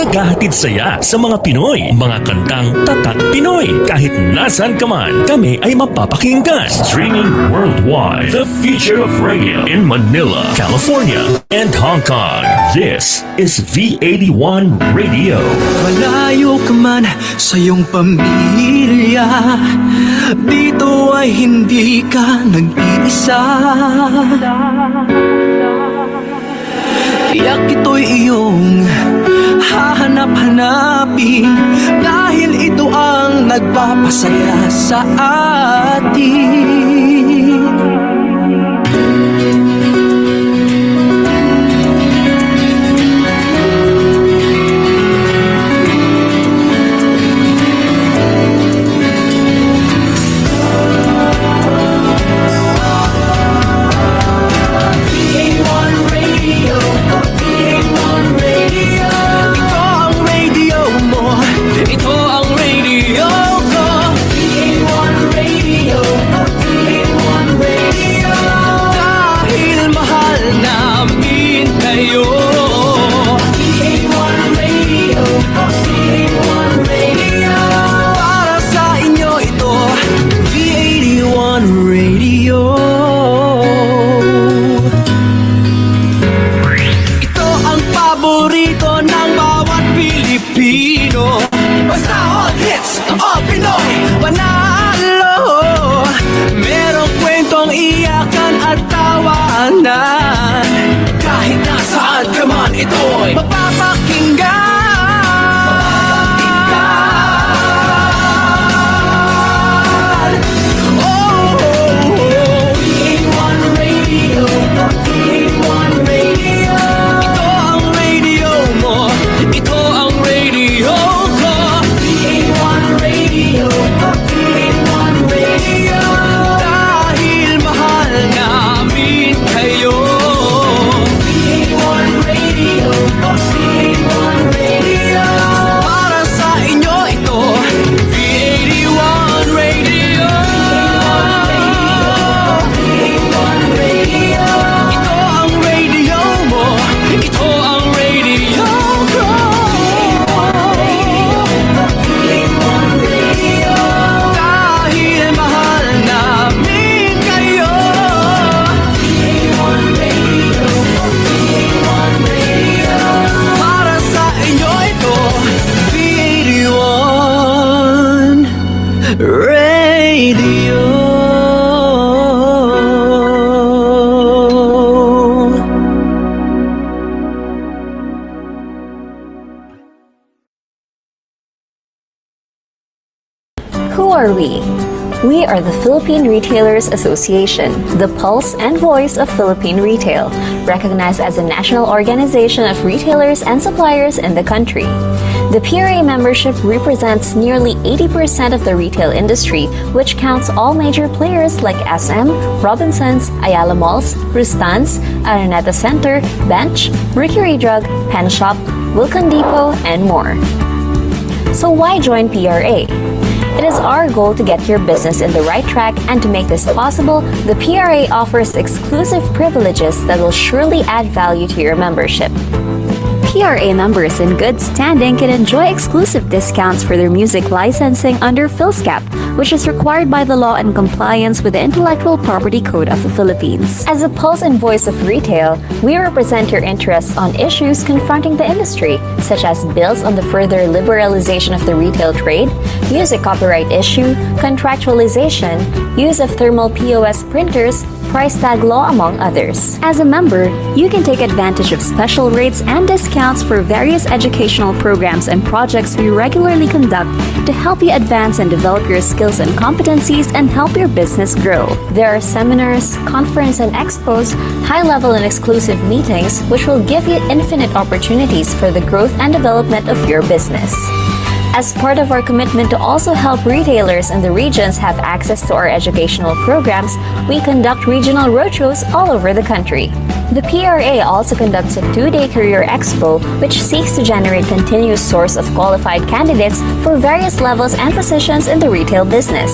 naghahatid saya sa mga Pinoy. Mga kantang tatak Pinoy. Kahit nasan ka man, kami ay mapapakinggan. Streaming worldwide. The future of radio in Manila, California, and Hong Kong. This is V81 Radio. Malayo ka man sa iyong pamilya, dito ay hindi ka nag-iisa. Kaya ito'y iyong hahanap-hanapin, dahil ito ang nagpapasaya sa atin. Kahit nasaan ka man, ito'y mapapakinggan. Who are we? We are the Philippine Retailers Association, the pulse and voice of Philippine retail, recognized as a national organization of retailers and suppliers in the country. The PRA membership represents nearly 80% of the retail industry, which counts all major players like SM, Robinsons, Ayala Malls, Rustan's, Araneta Center, Bench, Mercury Drug, Pen Shop, Wilcon Depot, and more. So why join PRA? It is our goal to get your business in the right track, and to make this possible, the PRA offers exclusive privileges that will surely add value to your membership. PRA members in good standing can enjoy exclusive discounts for their music licensing under PhilSCAP, which is required by the law in compliance with the Intellectual Property Code of the Philippines. As a pulse and voice of retail, we represent your interests on issues confronting the industry, such as bills on the further liberalization of the retail trade, music copyright issue, contractualization, use of thermal POS printers, price tag law, among others. As a member, you can take advantage of special rates and discounts for various educational programs and projects we regularly conduct to help you advance and develop your skills and competencies and help your business grow. There are seminars, conference and expos, high-level and exclusive meetings, which will give you infinite opportunities for the growth and development of your business. As part of our commitment to also help retailers in the regions have access to our educational programs, we conduct regional roadshows all over the country. The PRA also conducts a 2-day career expo which seeks to generate continuous source of qualified candidates for various levels and positions in the retail business.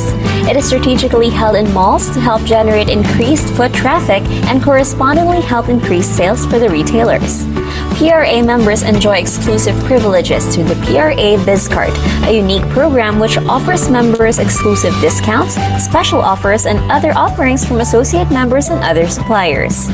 It is strategically held in malls to help generate increased foot traffic and correspondingly help increase sales for the retailers. PRA members enjoy exclusive privileges through the PRA BizCard, a unique program which offers members exclusive discounts, special offers, and other offerings from associate members and other suppliers.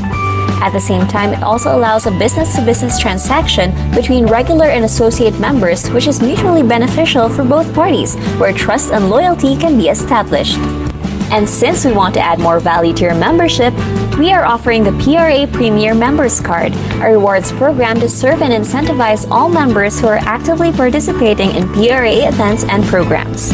At the same time, it also allows a business-to-business transaction between regular and associate members, which is mutually beneficial for both parties, where trust and loyalty can be established. And since we want to add more value to your membership, we are offering the PRA Premier Members Card, a rewards program to serve and incentivize all members who are actively participating in PRA events and programs.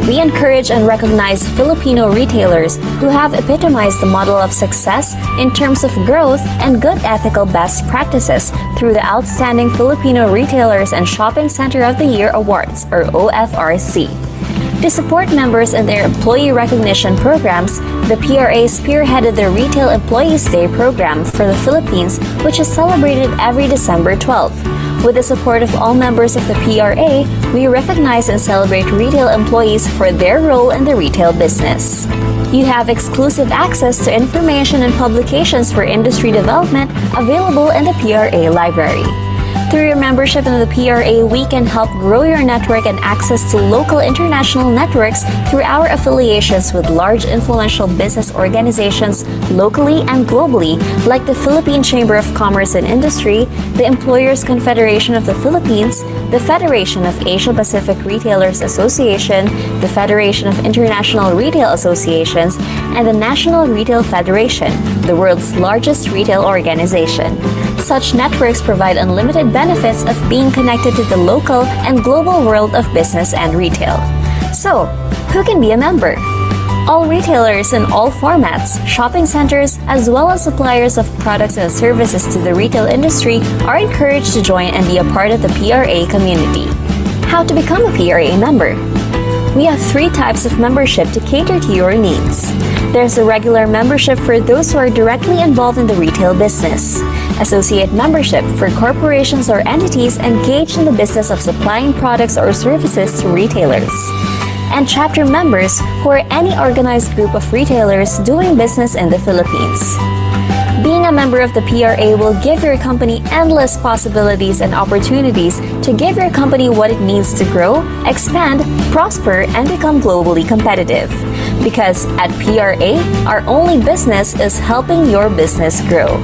We encourage and recognize Filipino retailers who have epitomized the model of success in terms of growth and good ethical best practices through the Outstanding Filipino Retailers and Shopping Center of the Year Awards, or OFRC. To support members in their employee recognition programs, the PRA spearheaded the Retail Employees Day program for the Philippines, which is celebrated every December 12th. With the support of all members of the PRA, we recognize and celebrate retail employees for their role in the retail business. You have exclusive access to information and publications for industry development available in the PRA library. Through your membership in the PRA, we can help grow your network and access to local international networks through our affiliations with large influential business organizations locally and globally, like the Philippine Chamber of Commerce and Industry, the Employers Confederation of the Philippines, the Federation of Asia-Pacific Retailers Association, the Federation of International Retail Associations, and the National Retail Federation, the world's largest retail organization. Such networks provide unlimited benefits of being connected to the local and global world of business and retail. So, who can be a member? All retailers in all formats, shopping centers, as well as suppliers of products and services to the retail industry are encouraged to join and be a part of the PRA community. How to become a PRA member? We have 3 types of membership to cater to your needs. There's a regular membership for those who are directly involved in the retail business. Associate membership for corporations or entities engaged in the business of supplying products or services to retailers. And chapter members who are any organized group of retailers doing business in the Philippines. Being a member of the PRA will give your company endless possibilities and opportunities to give your company what it needs to grow, expand, prosper, and become globally competitive. Because at PRA, our only business is helping your business grow.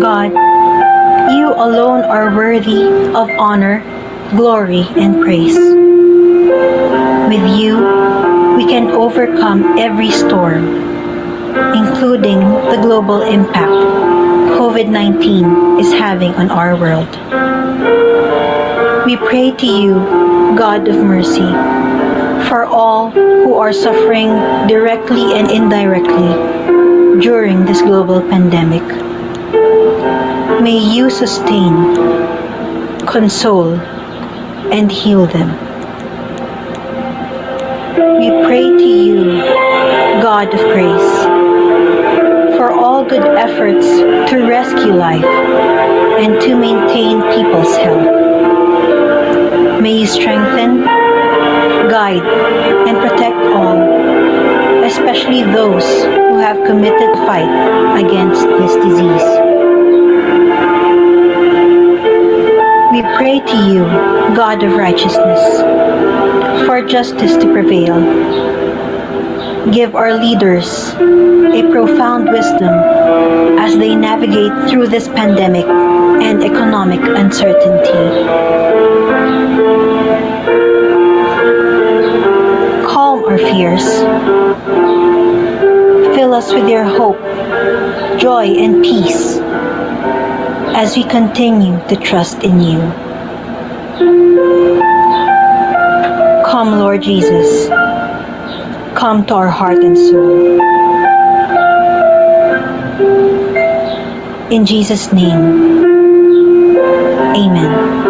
God, you alone are worthy of honor, glory, and praise. With you, we can overcome every storm, including the global impact COVID-19 is having on our world. We pray to you, God of mercy, for all who are suffering directly and indirectly during this global pandemic. May you sustain, console, and heal them. We pray to you, God of grace, for all good efforts to rescue life and to maintain people's health. May you strengthen, guide, and protect all, especially those who have committed fight against this disease. We pray to you, God of righteousness, for justice to prevail. Give our leaders a profound wisdom as they navigate through this pandemic and economic uncertainty. Calm our fears. Fill us with your hope, joy, and peace as we continue to trust in you. Come, Lord Jesus. Come to our heart and soul. In Jesus' name, amen.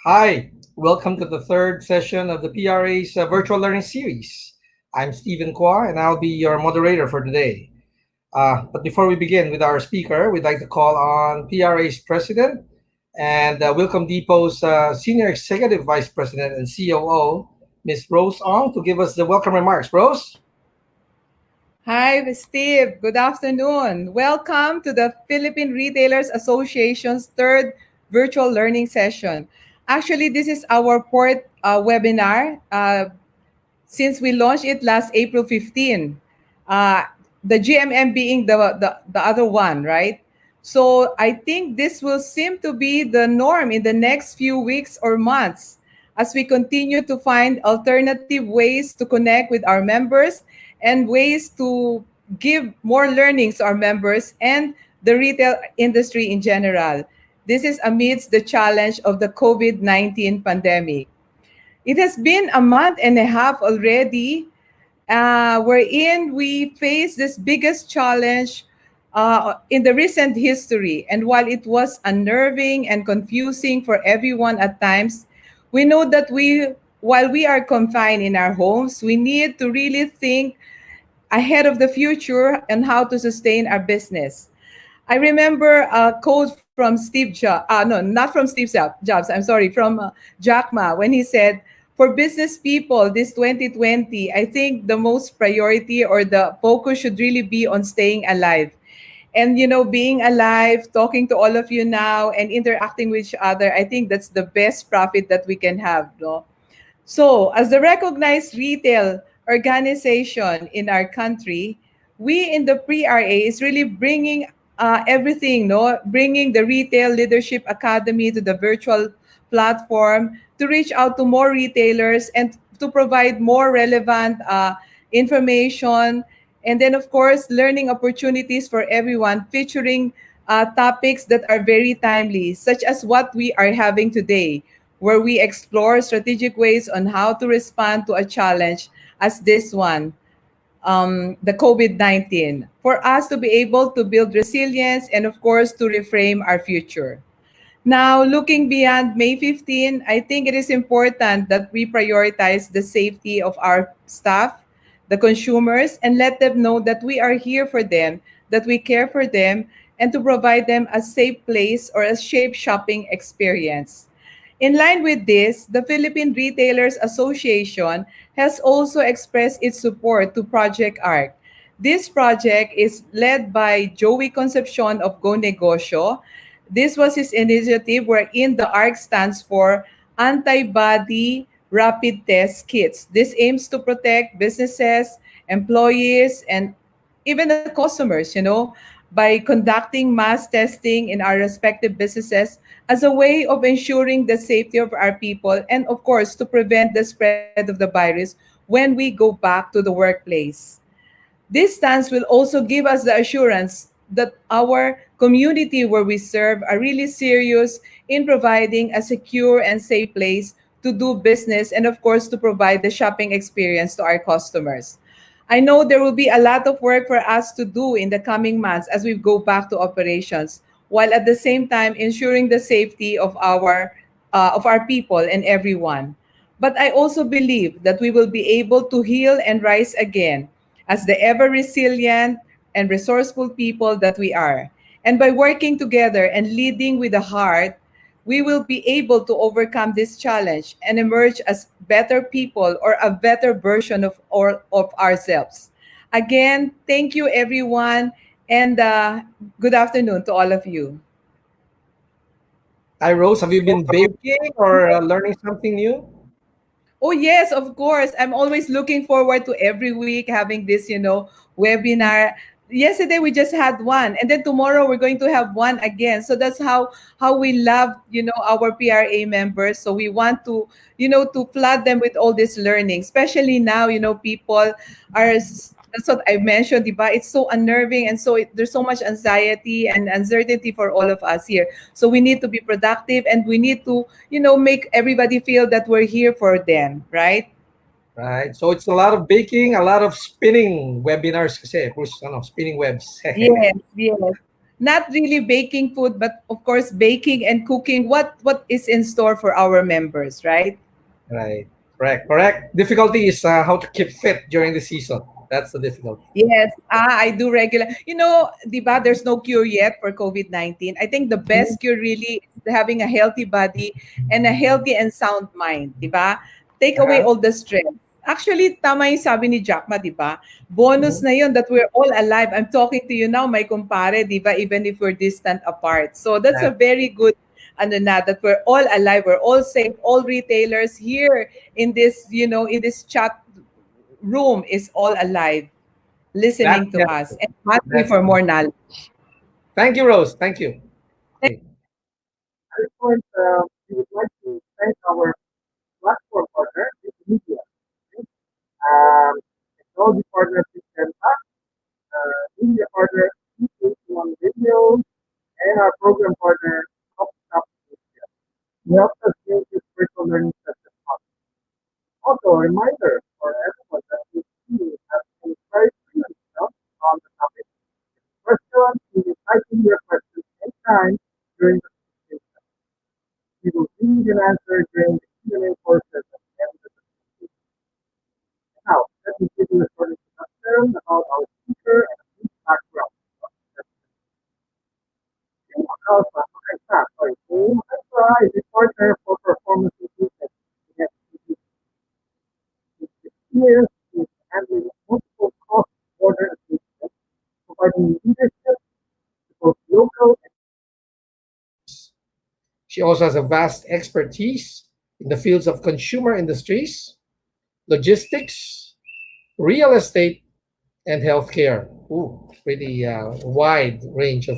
Hi, welcome to the third session of the PRA's virtual learning series. I'm Stephen Kwa, and I'll be your moderator for today. But before we begin with our speaker, we'd like to call on PRA's president and Welcome Depot's senior executive vice president and COO, Ms. Rose Ong, to give us the welcome remarks. Rose? Hi, Steve. Good afternoon. Welcome to the Philippine Retailers Association's third virtual learning session. Actually, this is our fourth webinar since we launched it last April 15. The GMM being the other one, right? So I think this will seem to be the norm in the next few weeks or months as we continue to find alternative ways to connect with our members and ways to give more learnings to our members and the retail industry in general. This is amidst the challenge of the COVID-19 pandemic. It has been a month and a half already, wherein we face this biggest challenge in the recent history. And while it was unnerving and confusing for everyone at times, we know that we while we are confined in our homes, we need to really think ahead of the future and how to sustain our business. I remember a quote from Steve Jobs. No, not from Jobs. I'm sorry, from Jack Ma when he said, "For business people, this 2020, I think the most priority or the focus should really be on staying alive." And being alive, talking to all of you now, and interacting with each other, I think that's the best profit that we can have. No? So, as the recognized retail organization in our country, we in the PRA is really bringing everything, no, bringing the Retail Leadership Academy to the virtual platform to reach out to more retailers and to provide more relevant information, and then of course learning opportunities for everyone, featuring topics that are very timely, such as what we are having today, where we explore strategic ways on how to respond to a challenge as this one, the COVID-19, for us to be able to build resilience and, of course, to reframe our future. Now, looking beyond May 15, I think it is important that we prioritize the safety of our staff, the consumers, and let them know that we are here for them, that we care for them, and to provide them a safe place or a safe shopping experience. In line with this, the Philippine Retailers Association has also expressed its support to Project ARC. This project is led by Joey Concepcion of Go Negocio. This was his initiative wherein the ARC stands for Antibody Rapid Test Kits. This aims to protect businesses, employees, and even the customers, by conducting mass testing in our respective businesses as a way of ensuring the safety of our people and, of course, to prevent the spread of the virus when we go back to the workplace. This stance will also give us the assurance that our community where we serve are really serious in providing a secure and safe place to do business and, of course, to provide the shopping experience to our customers. I know there will be a lot of work for us to do in the coming months as we go back to operations, while at the same time ensuring the safety of our people and everyone. But I also believe that we will be able to heal and rise again as the ever resilient and resourceful people that we are. And by working together and leading with the heart, we will be able to overcome this challenge and emerge as better people or a better version of ourselves. Again, thank you everyone, and good afternoon to all of you. Hi, Rose. Have you been baking or learning something new? Oh yes, of course. I'm always looking forward to every week having this, webinar. Yesterday we just had one, and then tomorrow we're going to have one again. So that's how we love, our PRA members. So we want to, to flood them with all this learning, especially now, people are that's what I mentioned, diba? It's so unnerving, and so there's so much anxiety and uncertainty for all of us here. So we need to be productive, and we need to, make everybody feel that we're here for them, right? Right. So it's a lot of baking, a lot of spinning webinars kasi. Spinning webs. Yes, yes. Not really baking food, but of course baking and cooking. What is in store for our members, right? Right. Correct. Difficulty is how to keep fit during the season. That's the difficulty. Yes, I do regular. Diba, there's no cure yet for COVID-19. I think the best cure really is having a healthy body and a healthy and sound mind, diba? Take away Uh-huh. all the stress. Actually, tama yung sabi ni Jack Ma, diba? Bonus Mhm. na yun that we're all alive. I'm talking to you now, my kumpare, diba? Even if we're distant apart. So that's a Yeah. very good, that we're all alive, we're all safe, all retailers here in this, in this chat room is all alive That's listening to us good. and hungry That's for good. more knowledge. Thank you, Rose. Thank you. Okay. At this point, we would like to thank our platform partner, Media. Technology partner, System media partner, One Video, and our program partner, Top Media. We help us make this virtual learning session possible. Also, a reminder for everyone that we see have been very yourself on the topic. Questions, you can type in your questions anytime during the presentation. We will read and answer during the Q&A portion at the end of the studying leadership, both local. She also has a vast expertise in the fields of consumer industries, logistics, real estate, and healthcare. Ooh, pretty wide range of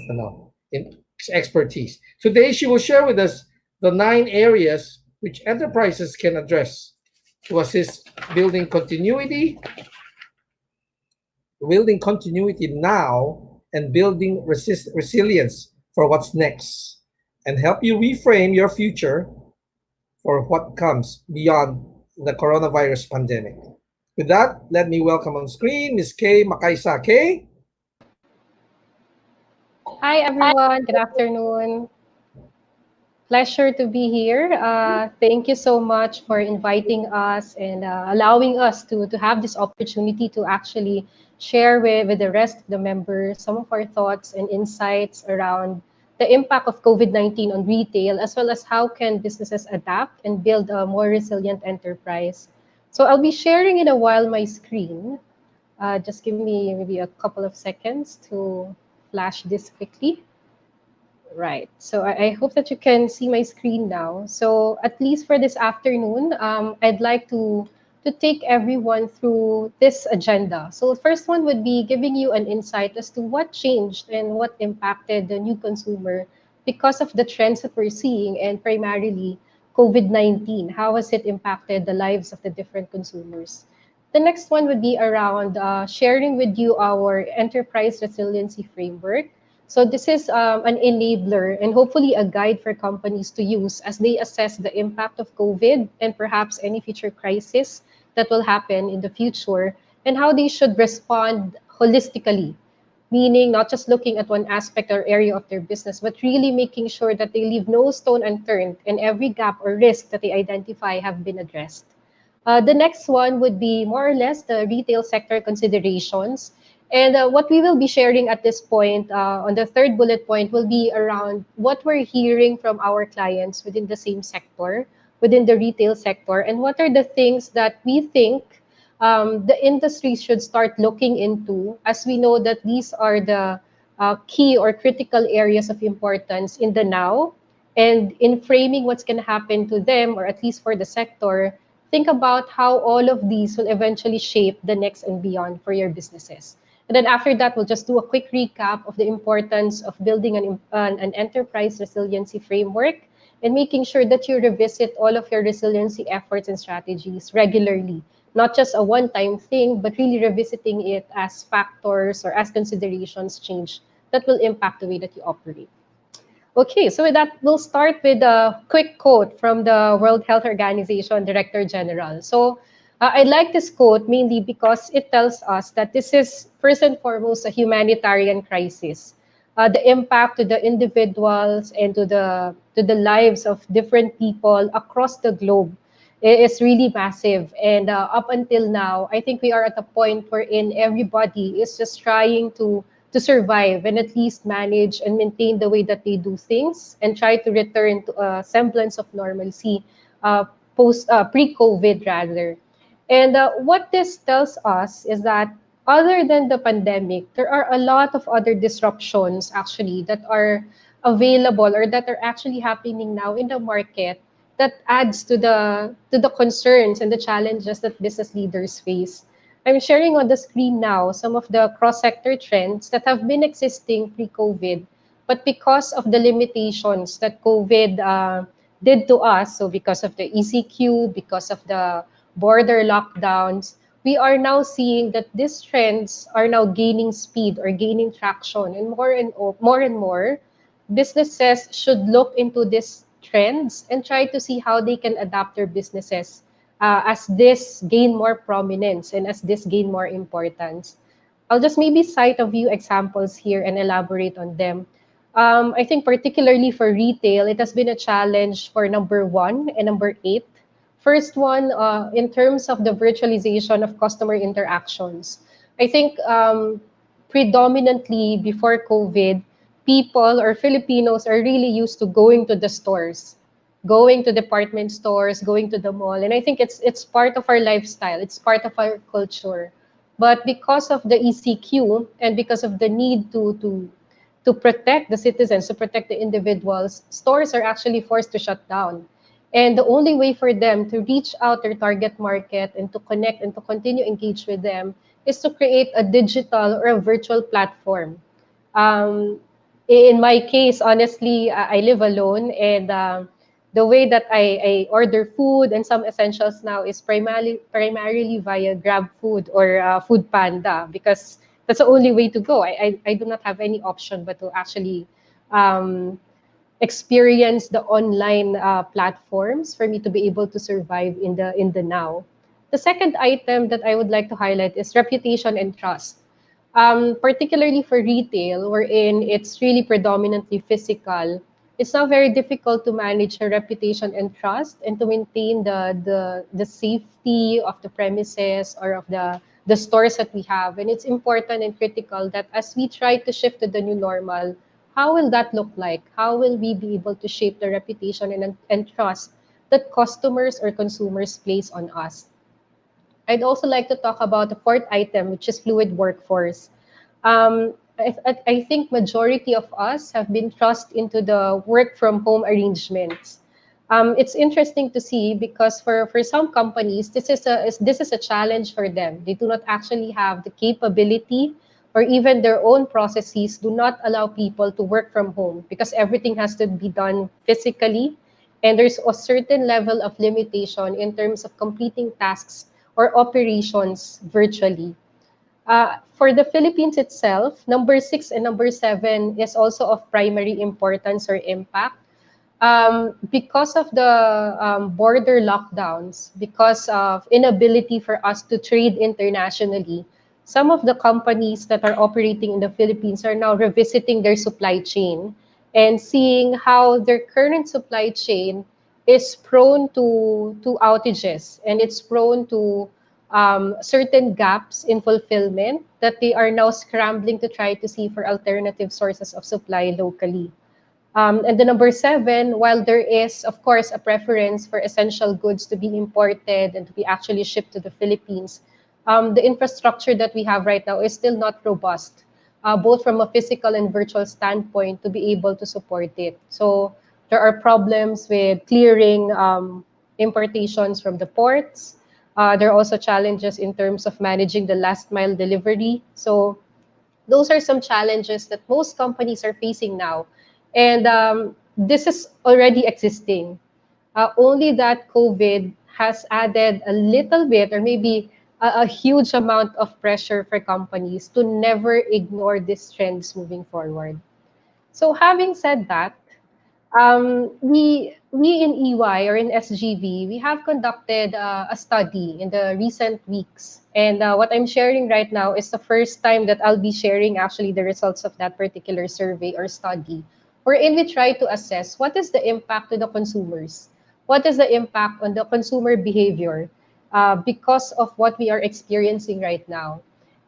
expertise. Today, she will share with us the 9 areas which enterprises can address to assist building continuity now, and building resilience for what's next, and help you reframe your future for what comes beyond the coronavirus pandemic. With that, let me welcome on screen Ms. Kay Makaisa. Kay? Hi everyone, good afternoon. Pleasure to be here. Thank you so much for inviting us and allowing us to have this opportunity to actually share with the rest of the members some of our thoughts and insights around the impact of COVID-19 on retail, as well as how can businesses adapt and build a more resilient enterprise. So I'll be sharing in a while my screen. Just give me maybe a couple of seconds to flash this quickly. Right. So I hope that you can see my screen now. So at least for this afternoon, I'd like to take everyone through this agenda. So the first one would be giving you an insight as to what changed and what impacted the new consumer because of the trends that we're seeing, and primarily COVID-19. How has it impacted the lives of the different consumers? The next one would be around sharing with you our enterprise resiliency framework. So this is an enabler and hopefully a guide for companies to use as they assess the impact of COVID and perhaps any future crisis that will happen in the future, and how they should respond holistically, meaning not just looking at one aspect or area of their business, but really making sure that they leave no stone unturned and every gap or risk that they identify have been addressed. The next one would be more or less the retail sector considerations. And what we will be sharing at this point, on the third bullet point, will be around what we're hearing from our clients within the same sector, within the retail sector, and what are the things that we think the industry should start looking into, as we know that these are the key or critical areas of importance in the now. And in framing what's going to happen to them, or at least for the sector, think about how all of these will eventually shape the next and beyond for your businesses. And then after that, we'll just do a quick recap of the importance of building an enterprise resiliency framework and making sure that you revisit all of your resiliency efforts and strategies regularly. Not just a one-time thing, but really revisiting it as factors or as considerations change that will impact the way that you operate. Okay, so with that, we'll start with a quick quote from the World Health Organization Director General. So I like this quote mainly because it tells us that this is first and foremost a humanitarian crisis. The impact to the individuals and to the lives of different people across the globe is really massive. And up until now, I think we are at a point wherein everybody is just trying to survive and at least manage and maintain the way that they do things and try to return to a semblance of normalcy post pre-COVID rather. And what this tells us is that other than the pandemic, there are a lot of other disruptions actually that are available or that are actually happening now in the market that adds to the concerns and the challenges that business leaders face. I'm sharing on the screen now some of the cross-sector trends that have been existing pre-COVID, but because of the limitations that COVID did to us, so because of the ECQ, because of the border lockdowns, we are now seeing that these trends are now gaining speed or gaining traction, and more businesses should look into these trends and try to see how they can adapt their businesses as this gain more prominence and as this gain more importance. I'll just maybe cite a few examples here and elaborate on them. I think particularly for retail, it has been a challenge for number 1 and number 8. First one, in terms of the virtualization of customer interactions. I think predominantly before COVID, people or Filipinos are really used to going to the stores, going to department stores, going to the mall. And I think it's part of our lifestyle. It's part of our culture. But because of the ECQ and because of the need to protect the citizens, to protect the individuals, stores are actually forced to shut down. And the only way for them to reach out their target market and to connect and to continue engage with them is to create a digital or a virtual platform. Um, in my case, honestly, I live alone, and the way that I order food and some essentials now is primarily via Grab Food or Food Panda, because that's the only way to go. I do not have any option but to actually um, experience the online platforms for me to be able to survive in the now. The second item that I would like to highlight is reputation and trust. Particularly for retail, wherein it's really predominantly physical, it's now very difficult to manage your reputation and trust and to maintain the safety of the premises or of the stores that we have. And it's important and critical that as we try to shift to the new normal, how will that look like? How will we be able to shape the reputation and trust that customers or consumers place on us? I'd also like to talk about the fourth item, which is fluid workforce. I think majority of us have been thrust into the work from home arrangements. It's interesting to see because for some companies, this is a challenge for them. They do not actually have the capability or even their own processes do not allow people to work from home because everything has to be done physically, and there's a certain level of limitation in terms of completing tasks or operations virtually. For the Philippines itself, number 6 and number 7 is also of primary importance or impact. Because of the border lockdowns, because of inability for us to trade internationally, some of the companies that are operating in the Philippines are now revisiting their supply chain and seeing how their current supply chain is prone to outages, and it's prone to certain gaps in fulfillment that they are now scrambling to try to see for alternative sources of supply locally. And the number 7, while there is, of course, a preference for essential goods to be imported and to be actually shipped to the Philippines, the infrastructure that we have right now is still not robust, both from a physical and virtual standpoint, to be able to support it. So there are problems with clearing importations from the ports. There are also challenges in terms of managing the last mile delivery. So those are some challenges that most companies are facing now. And this is already existing. Only that COVID has added a little bit or maybe a huge amount of pressure for companies to never ignore these trends moving forward. So having said that, we in EY or in SGV, we have conducted a study in the recent weeks. And what I'm sharing right now is the first time that I'll be sharing actually the results of that particular survey or study, wherein we try to assess what is the impact to the consumers, what is the impact on the consumer behavior because of what we are experiencing right now.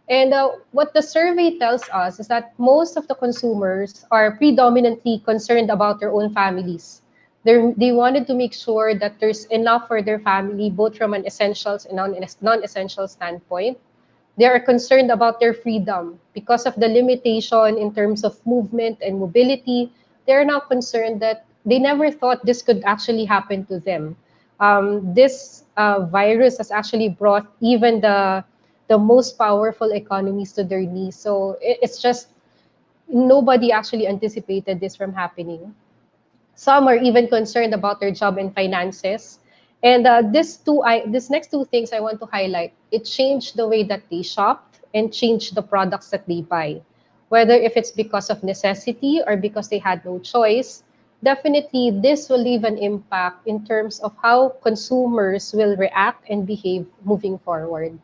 And what the survey tells us is that most of the consumers are predominantly concerned about their own families. They wanted to make sure that there's enough for their family, both from an essentials and non-essential standpoint. They are concerned about their freedom because of the limitation in terms of movement and mobility. They're now concerned that they never thought this could actually happen to them. This virus has actually brought even the most powerful economies to their knees. So it's just nobody actually anticipated this from happening. Some are even concerned about their job and finances. And this next two things I want to highlight, it changed the way that they shopped and changed the products that they buy. Whether if it's because of necessity or because they had no choice, definitely this will leave an impact in terms of how consumers will react and behave moving forward.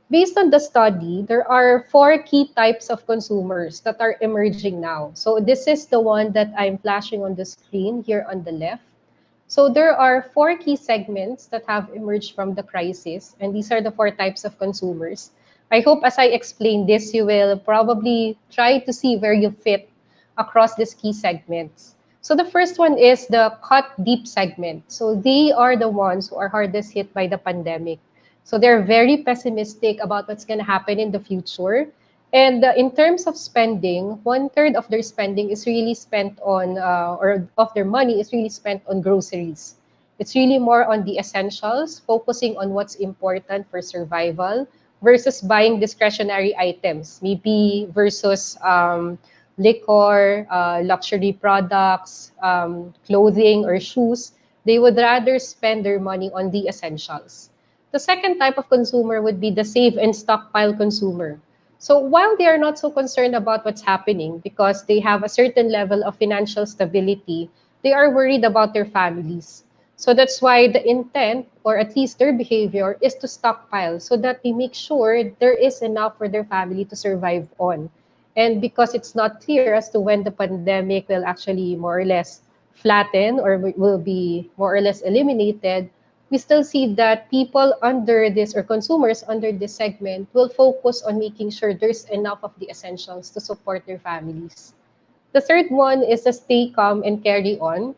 Based on the study, there are 4 key types of consumers that are emerging now. So this is the one that I'm flashing on the screen here on the left. So there are 4 key segments that have emerged from the crisis, and these are the 4 types of consumers. I hope as I explain this, you will probably try to see where you fit across these key segments. So the first one is the cut deep segment. So they are the ones who are hardest hit by the pandemic. So they're very pessimistic about what's going to happen in the future. And in terms of spending, one third of their spending is really spent on, or of their money is really spent on groceries. It's really more on the essentials, focusing on what's important for survival versus buying discretionary items, maybe versus liquor, luxury products, clothing, or shoes. They would rather spend their money on the essentials. The second type of consumer would be the save and stockpile consumer. So while they are not so concerned about what's happening because they have a certain level of financial stability, they are worried about their families. So that's why the intent, or at least their behavior, is to stockpile so that they make sure there is enough for their family to survive on. And because it's not clear as to when the pandemic will actually more or less flatten or will be more or less eliminated, we still see that people under this, or consumers under this segment, will focus on making sure there's enough of the essentials to support their families. The third one is the stay calm and carry on.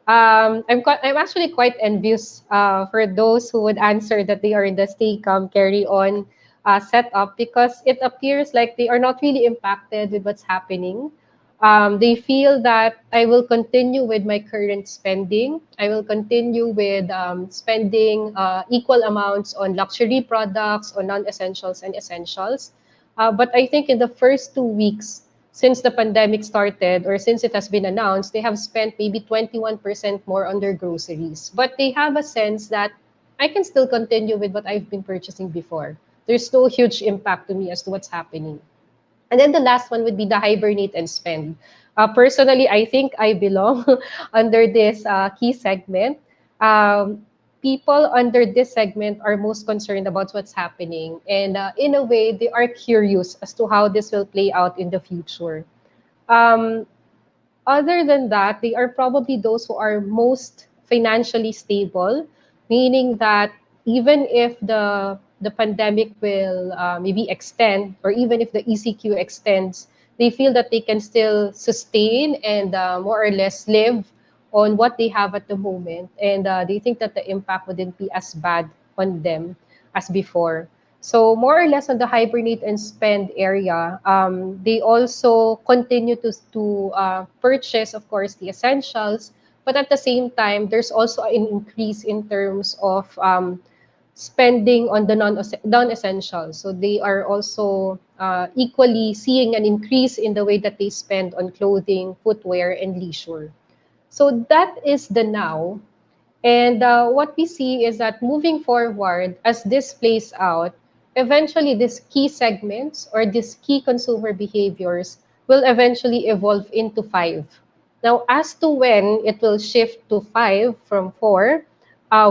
I'm actually quite envious for those who would answer that they are in the stay calm, carry on setup, because it appears like they are not really impacted with what's happening. They feel that I will continue with my current spending. I will continue with spending equal amounts on luxury products, on non-essentials and essentials. But I think in the first 2 weeks, since the pandemic started, or since it has been announced, they have spent maybe 21% more on their groceries. But they have a sense that I can still continue with what I've been purchasing before. There's no huge impact to me as to what's happening. And then the last one would be the hibernate and spend. Personally, I think I belong under this key segment. People under this segment are most concerned about what's happening. And in a way, they are curious as to how this will play out in the future. Um, Other than that, they are probably those who are most financially stable, meaning that even if the pandemic will maybe extend, or even if the ECQ extends, they feel that they can still sustain and more or less live on what they have at the moment, and they think that the impact wouldn't be as bad on them as before. So more or less on the hibernate and spend area, they also continue to purchase, of course, the essentials. But at the same time, there's also an increase in terms of spending on the non-essentials. So they are also equally seeing an increase in the way that they spend on clothing, footwear, and leisure. So that is the now. And what we see is that moving forward, as this plays out, eventually these key segments or these key consumer behaviors will eventually evolve into five. Now, as to when it will shift to five from four,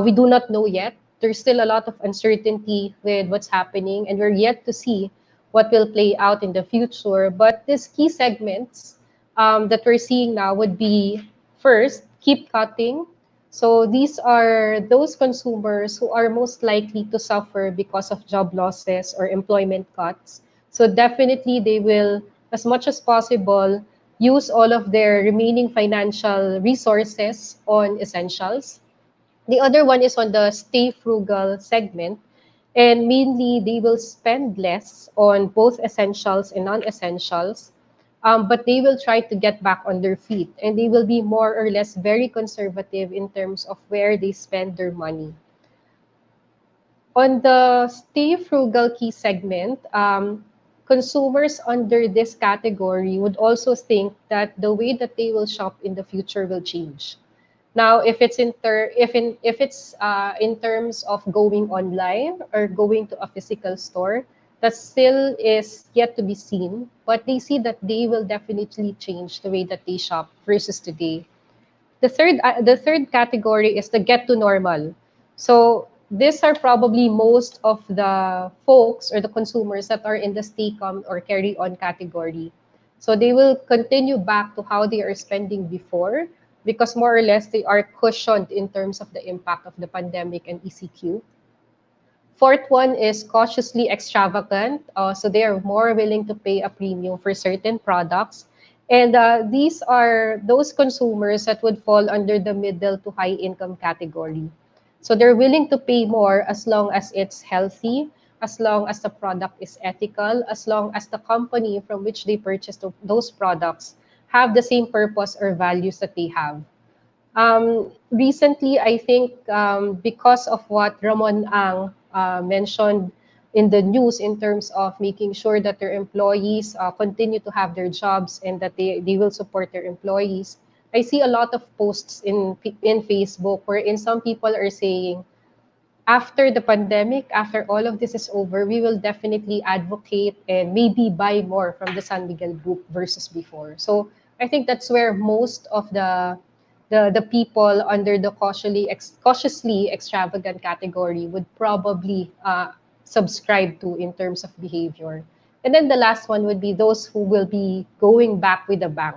we do not know yet. There's still a lot of uncertainty with what's happening, and we're yet to see what will play out in the future. But these key segments that we're seeing now would be, first, keep cutting. So these are those consumers who are most likely to suffer because of job losses or employment cuts. So definitely they will, as much as possible, use all of their remaining financial resources on essentials. The other one is on the stay frugal segment. And mainly, they will spend less on both essentials and non-essentials, but they will try to get back on their feet, and they will be more or less very conservative in terms of where they spend their money. On the stay frugal key segment, consumers under this category would also think that the way that they will shop in the future will change. Now, if it's in terms of going online or going to a physical store, that still is yet to be seen. But they see that they will definitely change the way that they shop versus today. The third category is the get to normal. So these are probably most of the folks or the consumers that are in the stay calm or carry on category. So they will continue back to how they are spending before, because more or less they are cushioned in terms of the impact of the pandemic and ECQ. Fourth one is cautiously extravagant. So they are more willing to pay a premium for certain products. And these are those consumers that would fall under the middle to high income category. So they're willing to pay more as long as it's healthy, as long as the product is ethical, as long as the company from which they purchased those products have the same purpose or values that they have. Recently, I think because of what Ramon Ang mentioned in the news in terms of making sure that their employees continue to have their jobs and that they will support their employees, I see a lot of posts in Facebook wherein some people are saying, after the pandemic, after all of this is over, we will definitely advocate and maybe buy more from the San Miguel group versus before. So I think that's where most of the people under the cautiously extravagant category would probably subscribe to in terms of behavior. And then the last one would be those who will be going back with a bang.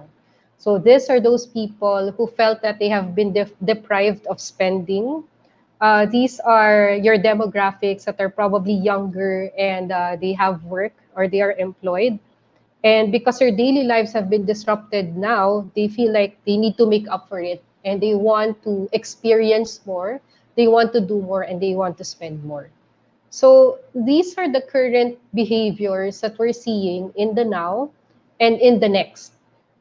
So these are those people who felt that they have been deprived of spending. These are your demographics that are probably younger and they have work or they are employed. And because their daily lives have been disrupted now, they feel like they need to make up for it and they want to experience more, they want to do more, and they want to spend more. So these are the current behaviors that we're seeing in the now and in the next.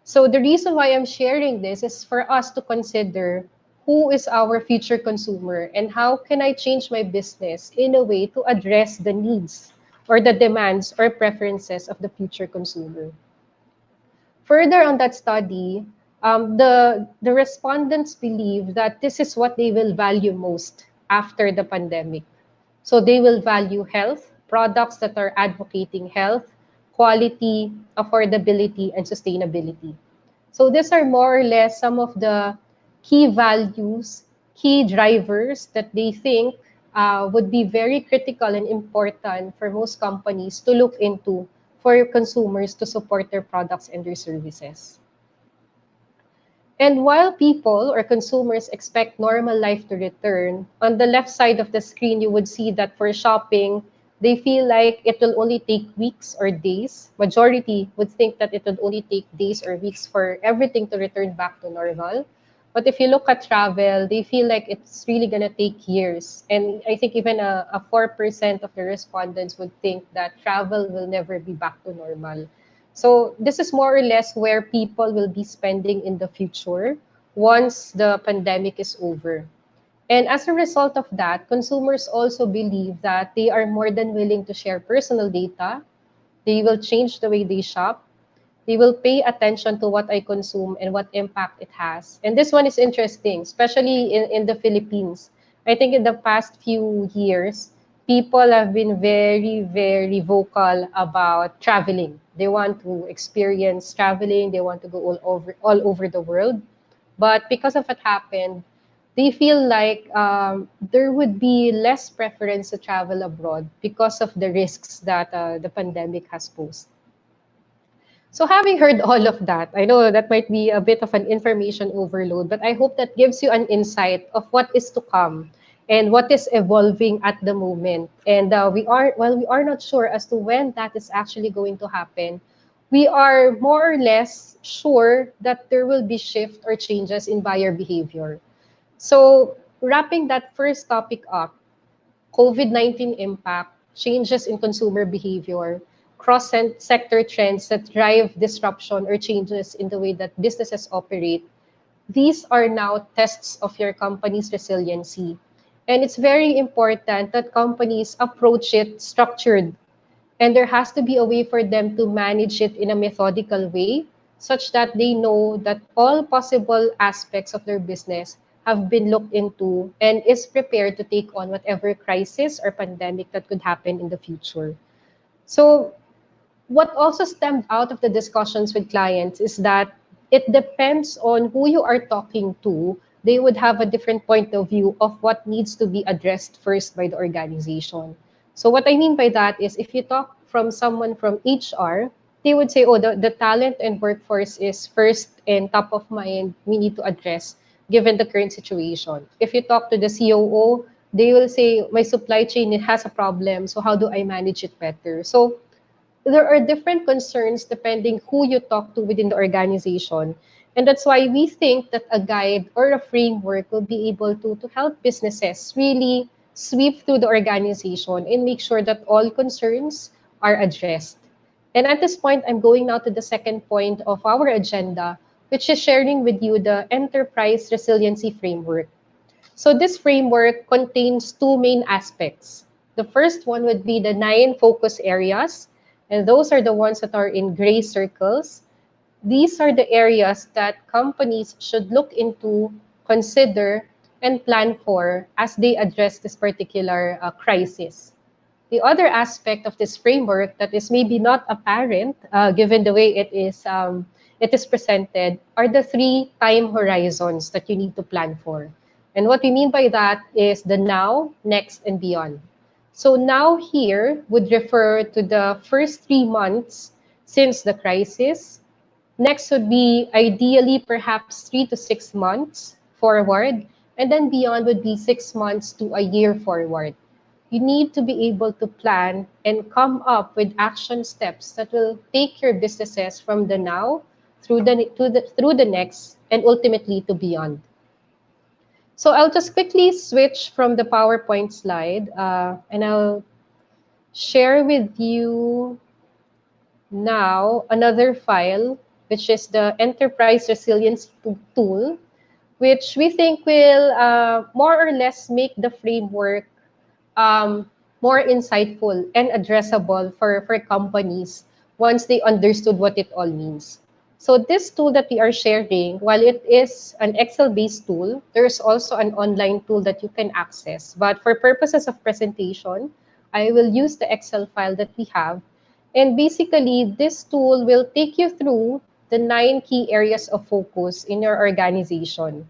So the reason why I'm sharing this is for us to consider who is our future consumer and how can I change my business in a way to address the needs or the demands or preferences of the future consumer. Further on that study, the respondents believe that this is what they will value most after the pandemic. So they will value health, products that are advocating health, quality, affordability, and sustainability. So these are more or less some of the key values, key drivers that they think would be very critical and important for most companies to look into for consumers to support their products and their services. And while people or consumers expect normal life to return, on the left side of the screen, you would see that for shopping, they feel like it will only take weeks or days. Majority would think that it would only take days or weeks for everything to return back to normal. But if you look at travel, they feel like it's really going to take years. And I think even a 4% of the respondents would think that travel will never be back to normal. So this is more or less where people will be spending in the future once the pandemic is over. And as a result of that, consumers also believe that they are more than willing to share personal data. They will change the way they shop. They will pay attention to what I consume and what impact it has. And this one is interesting, especially in the Philippines. I think in the past few years, people have been very, very vocal about traveling. They want to experience traveling. They want to go all over the world. But because of what happened, they feel like there would be less preference to travel abroad because of the risks that the pandemic has posed. So having heard all of that, I know that might be a bit of an information overload, but I hope that gives you an insight of what is to come and what is evolving at the moment. And we are not sure as to when that is actually going to happen, we are more or less sure that there will be shift or changes in buyer behavior. So wrapping that first topic up, COVID-19 impact, changes in consumer behavior, cross-sector trends that drive disruption or changes in the way that businesses operate. These are now tests of your company's resiliency. And it's very important that companies approach it structured, and there has to be a way for them to manage it in a methodical way such that they know that all possible aspects of their business have been looked into and is prepared to take on whatever crisis or pandemic that could happen in the future. So what also stemmed out of the discussions with clients is that it depends on who you are talking to. They would have a different point of view of what needs to be addressed first by the organization. So what I mean by that is if you talk from someone from HR, they would say, oh, the talent and workforce is first and top of mind, we need to address given the current situation. If you talk to the COO, they will say, my supply chain it has a problem, so how do I manage it better? So there are different concerns depending who you talk to within the organization. And that's why we think that a guide or a framework will be able to help businesses really sweep through the organization and make sure that all concerns are addressed. And at this point, I'm going now to the second point of our agenda, which is sharing with you the Enterprise Resiliency Framework. So this framework contains two main aspects. The first one would be the 9 focus areas, and those are the ones that are in gray circles. These are the areas that companies should look into, consider, and plan for as they address this particular crisis. The other aspect of this framework that is maybe not apparent, given the way it is presented, are the 3 time horizons that you need to plan for. And what we mean by that is the now, next, and beyond. So now here would refer to the first 3 months since the crisis. Next would be ideally perhaps 3 to 6 months forward, and then beyond would be 6 months to a year forward. You need to be able to plan and come up with action steps that will take your businesses from the now through the next and ultimately to beyond. So I'll just quickly switch from the PowerPoint slide and I'll share with you now another file, which is the Enterprise Resilience Tool, which we think will more or less make the framework um, more insightful and addressable for companies once they understood what it all means. So this tool that we are sharing, while it is an Excel-based tool, there's also an online tool that you can access. But for purposes of presentation, I will use the Excel file that we have. And basically, this tool will take you through the 9 key areas of focus in your organization.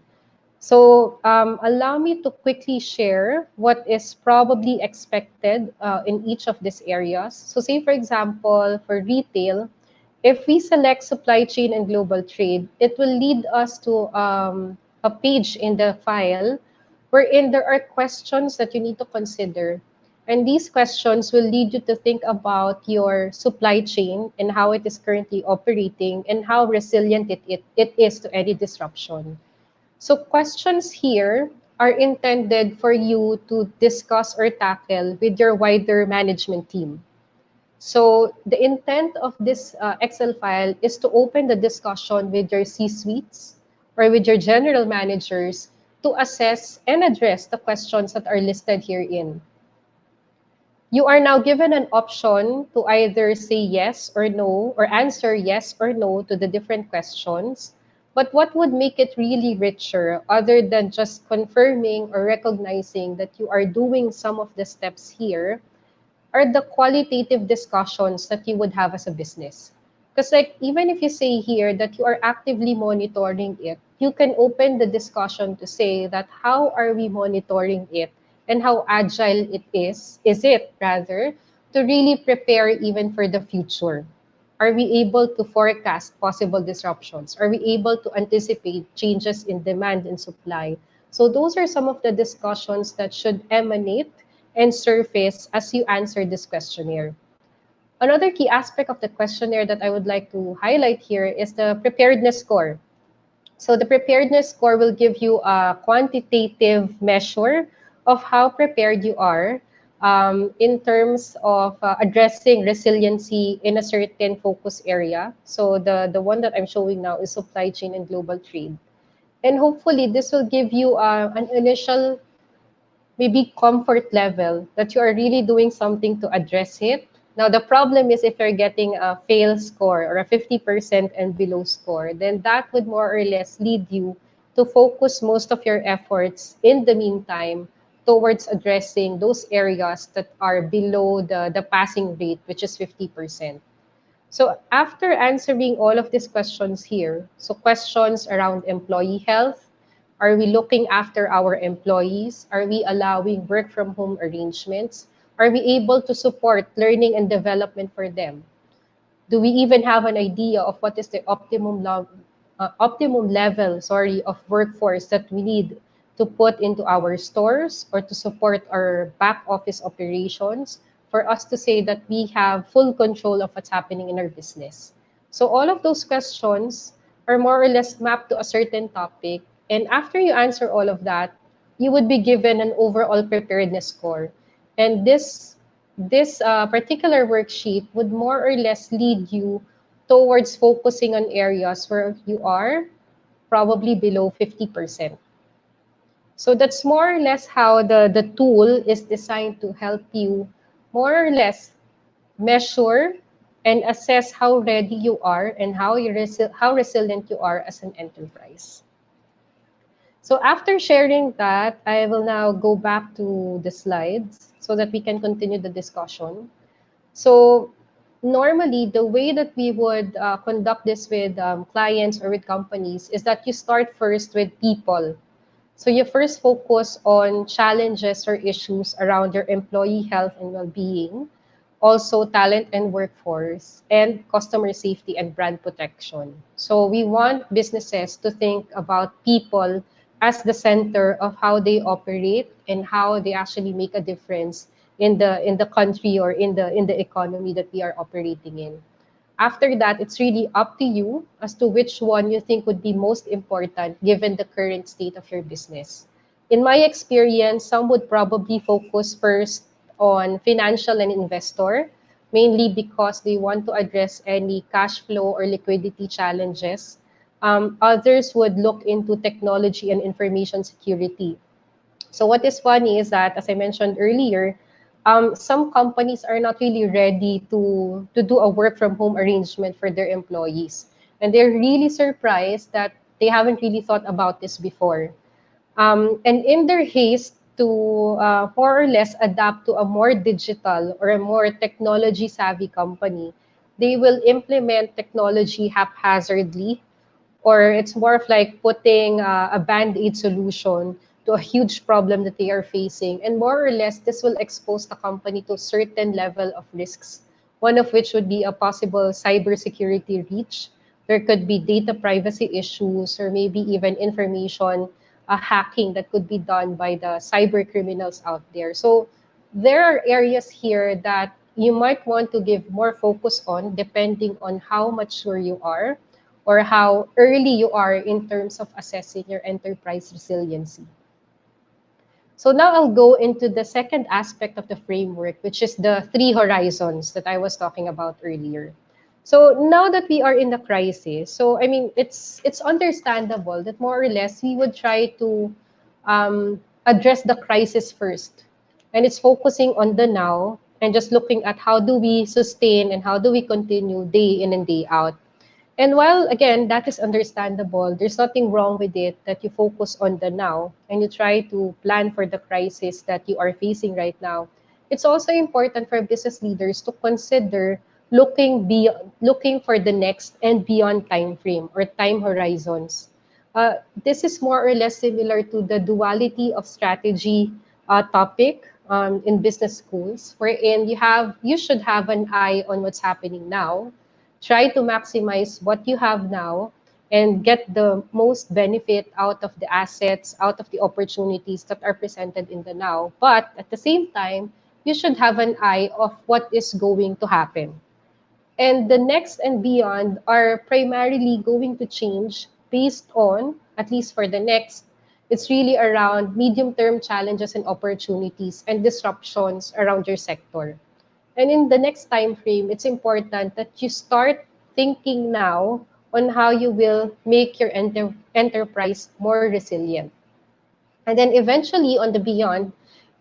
So allow me to quickly share what is probably expected in each of these areas. So say, for example, for retail, if we select supply chain and global trade, it will lead us to a page in the file wherein there are questions that you need to consider. And these questions will lead you to think about your supply chain and how it is currently operating and how resilient it is to any disruption. So questions here are intended for you to discuss or tackle with your wider management team. So the intent of this Excel file is to open the discussion with your C-suites or with your general managers to assess and address the questions that are listed herein. You are now given an option to either say yes or no, or answer yes or no to the different questions. But what would make it really richer, other than just confirming or recognizing that you are doing some of the steps here, are the qualitative discussions that you would have as a business. Because like even if you say here that you are actively monitoring it, you can open the discussion to say that how are we monitoring it and how agile is it rather, to really prepare even for the future. Are we able to forecast possible disruptions? Are we able to anticipate changes in demand and supply? So those are some of the discussions that should emanate and surface as you answer this questionnaire. Another key aspect of the questionnaire that I would like to highlight here is the preparedness score. So the preparedness score will give you a quantitative measure of how prepared you are in terms of addressing resiliency in a certain focus area. So the one that I'm showing now is supply chain and global trade. And hopefully this will give you an initial maybe comfort level that you are really doing something to address it. Now, the problem is if you're getting a fail score or a 50% and below score, then that would more or less lead you to focus most of your efforts in the meantime towards addressing those areas that are below the passing rate, which is 50%. So after answering all of these questions here, so questions around employee health, are we looking after our employees? Are we allowing work from home arrangements? Are we able to support learning and development for them? Do we even have an idea of what is the optimum level, of workforce that we need to put into our stores or to support our back office operations for us to say that we have full control of what's happening in our business? So all of those questions are more or less mapped to a certain topic. And after you answer all of that, you would be given an overall preparedness score. And this particular worksheet would more or less lead you towards focusing on areas where you are probably below 50%. So that's more or less how the tool is designed to help you more or less measure and assess how ready you are and how resilient you are as an enterprise. So after sharing that, I will now go back to the slides so that we can continue the discussion. So normally, the way that we would conduct this with clients or with companies is that you start first with people. So you first focus on challenges or issues around your employee health and well-being, also talent and workforce, and customer safety and brand protection. So we want businesses to think about people as the center of how they operate and how they actually make a difference in the country or in the economy that we are operating in. After that, it's really up to you as to which one you think would be most important given the current state of your business. In my experience, some would probably focus first on financial and investor, mainly because they want to address any cash flow or liquidity challenges. Others would look into technology and information security. So what is funny is that, as I mentioned earlier, some companies are not really ready to do a work from home arrangement for their employees. And they're really surprised that they haven't really thought about this before. And in their haste to more or less adapt to a more digital or a more technology savvy company, they will implement technology haphazardly, or it's more of like putting a band-aid solution to a huge problem that they are facing. And more or less, this will expose the company to a certain level of risks, one of which would be a possible cybersecurity breach. There could be data privacy issues or maybe even information hacking that could be done by the cyber criminals out there. So there are areas here that you might want to give more focus on depending on how mature you are or how early you are in terms of assessing your enterprise resiliency. So now I'll go into the second aspect of the framework, which is the three horizons that I was talking about earlier. So now that we are in the crisis, so I mean, it's understandable that more or less we would try to address the crisis first, and it's focusing on the now and just looking at how do we sustain and how do we continue day in and day out. And while, again, that is understandable, there's nothing wrong with it that you focus on the now and you try to plan for the crisis that you are facing right now. It's also important for business leaders to consider looking for the next and beyond time frame or time horizons. This is more or less similar to the duality of strategy topic in business schools, wherein you should have an eye on what's happening now, try to maximize what you have now and get the most benefit out of the assets, out of the opportunities that are presented in the now. But at the same time, you should have an eye of what is going to happen. And the next and beyond are primarily going to change based on, at least for the next, it's really around medium term challenges and opportunities and disruptions around your sector. And in the next time frame, it's important that you start thinking now on how you will make your enterprise more resilient. And then eventually on the beyond,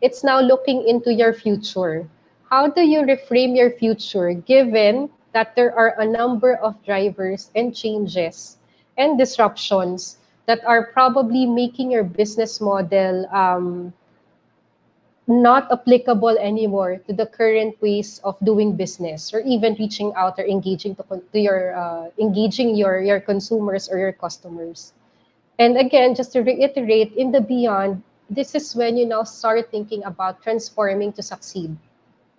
it's now looking into your future. How do you reframe your future given that there are a number of drivers and changes and disruptions that are probably making your business model not applicable anymore to the current ways of doing business or even reaching out or engaging to your engaging your consumers or your customers. And again, just to reiterate, in the beyond, this is when you now start thinking about transforming to succeed.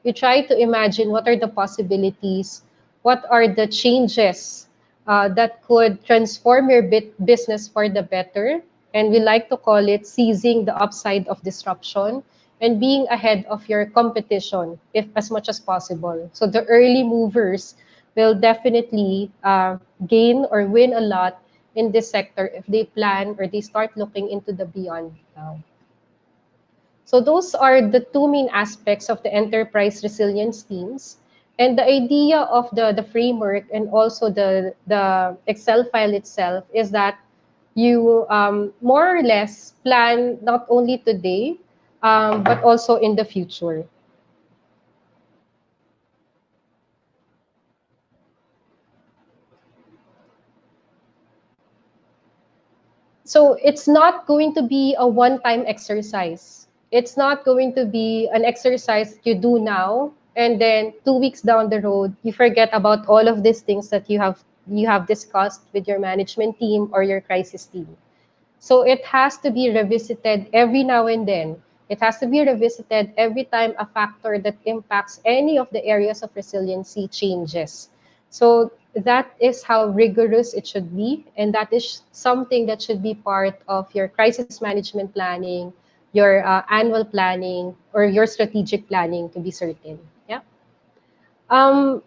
You try to imagine what are the possibilities, what are the changes that could transform your business for the better. And we like to call it seizing the upside of disruption and being ahead of your competition if as much as possible. So the early movers will definitely gain or win a lot in this sector if they plan or they start looking into the beyond now. So those are the two main aspects of the enterprise resilience teams. And the idea of the framework and also the Excel file itself is that you more or less plan not only today, but also in the future. So it's not going to be a one-time exercise. It's not going to be an exercise you do now and then 2 weeks down the road you forget about all of these things that you have discussed with your management team or your crisis team. So it has to be revisited every now and then. It has to be revisited every time a factor that impacts any of the areas of resiliency changes. So that is how rigorous it should be. And that is something that should be part of your crisis management planning, your annual planning, or your strategic planning to be certain. Yeah.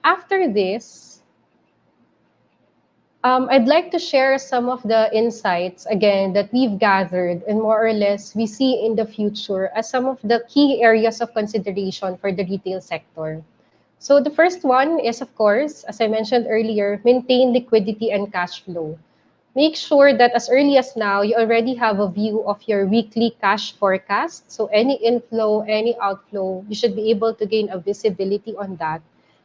After this, I'd like to share some of the insights again that we've gathered and more or less we see in the future as some of the key areas of consideration for the retail sector. So the first one is, of course, as I mentioned earlier, maintain liquidity and cash flow. Make sure that as early as now, you already have a view of your weekly cash forecast. So any inflow, any outflow, you should be able to gain a visibility on that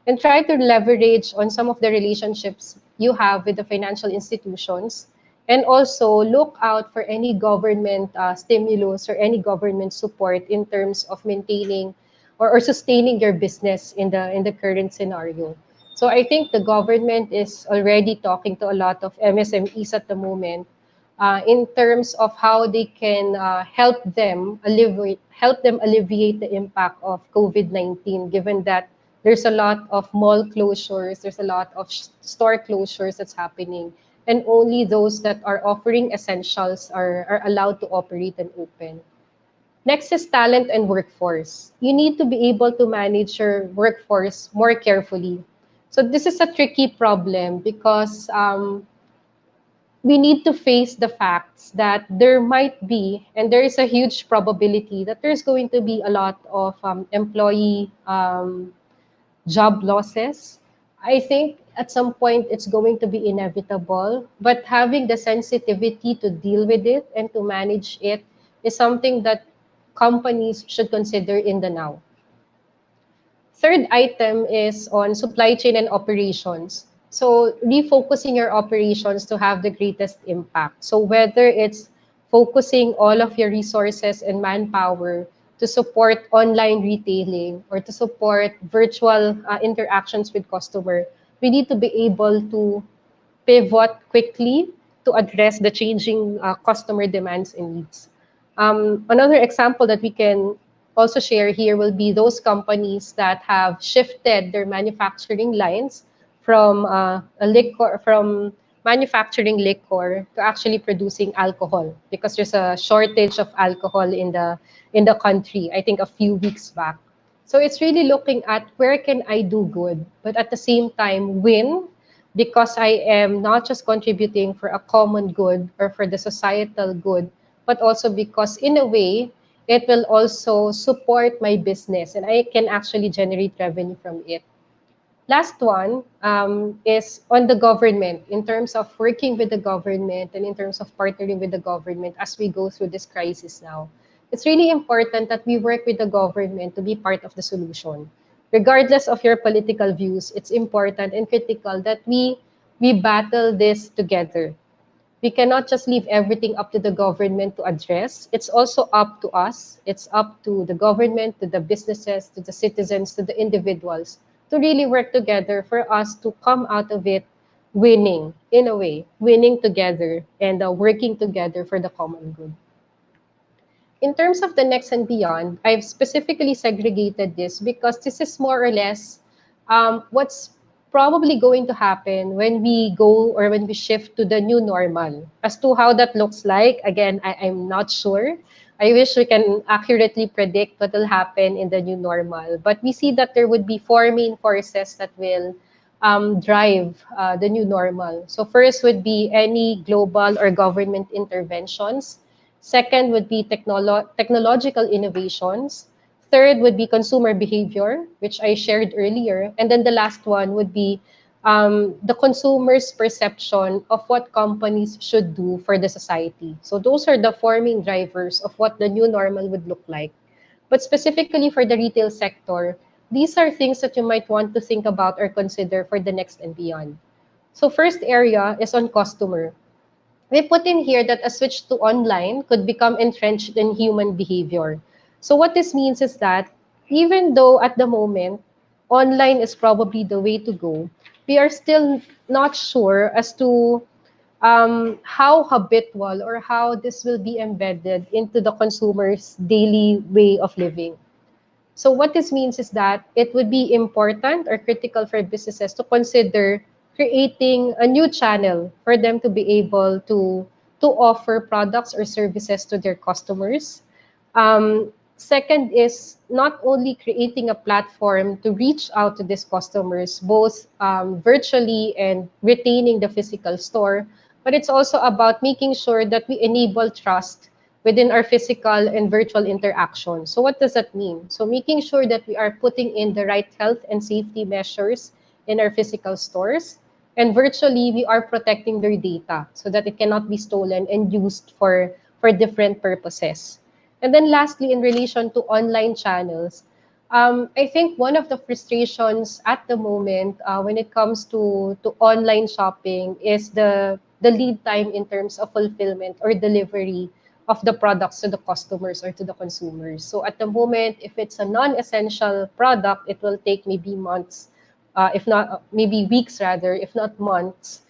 and try to leverage on some of the relationships you have with the financial institutions. And also look out for any government stimulus or any government support in terms of maintaining or sustaining your business in the current scenario. So I think the government is already talking to a lot of MSMEs at the moment in terms of how they can help them alleviate the impact of COVID-19, given that there's a lot of mall closures, there's a lot of store closures that's happening, and only those that are offering essentials are allowed to operate and open. Next is talent and workforce. You need to be able to manage your workforce more carefully. So this is a tricky problem because we need to face the facts that there might be, and there is a huge probability that there's going to be a lot of employee job losses. I think at some point it's going to be inevitable, but having the sensitivity to deal with it and to manage it is something that companies should consider in the now. Third item is on supply chain and operations. So refocusing your operations to have the greatest impact. So whether it's focusing all of your resources and manpower to support online retailing or to support virtual interactions with customer, we need to be able to pivot quickly to address the changing customer demands and needs. Another example that we can also share here will be those companies that have shifted their manufacturing lines from manufacturing liquor to actually producing alcohol because there's a shortage of alcohol in the country. I think a few weeks back. So it's really looking at where can I do good, but at the same time win because I am not just contributing for a common good or for the societal good, but also because in a way, it will also support my business and I can actually generate revenue from it. Last one is on the government in terms of working with the government and in terms of partnering with the government as we go through this crisis now. It's really important that we work with the government to be part of the solution. Regardless of your political views, it's important and critical that we battle this together. We cannot just leave everything up to the government to address. It's also up to us. It's up to the government, to the businesses, to the citizens, to the individuals to really work together for us to come out of it winning, in a way, winning together and working together for the common good. In terms of the next and beyond, I've specifically segregated this because this is more or less what's probably going to happen when we go or when we shift to the new normal. As to how that looks like, again, I'm not sure. I wish we can accurately predict what will happen in the new normal. But we see that there would be four main forces that will drive the new normal. So first would be any global or government interventions. Second would be technological innovations. Third would be consumer behavior, which I shared earlier. And then the last one would be the consumer's perception of what companies should do for the society. So those are the forming drivers of what the new normal would look like. But specifically for the retail sector, these are things that you might want to think about or consider for the next and beyond. So first area is on customer. We put in here that a switch to online could become entrenched in human behavior. So what this means is that even though at the moment online is probably the way to go, we are still not sure as to how habitual or how this will be embedded into the consumer's daily way of living. So what this means is that it would be important or critical for businesses to consider creating a new channel for them to be able to offer products or services to their customers. Second is not only creating a platform to reach out to these customers, both virtually and retaining the physical store, but it's also about making sure that we enable trust within our physical and virtual interaction. So what does that mean? So making sure that we are putting in the right health and safety measures in our physical stores, and virtually we are protecting their data so that it cannot be stolen and used for different purposes. And then lastly, in relation to online channels, I think one of the frustrations at the moment when it comes to online shopping is the lead time in terms of fulfillment or delivery of the products to the customers or to the consumers. So at the moment, if it's a non-essential product, it will take maybe months, if not maybe weeks rather, if not months,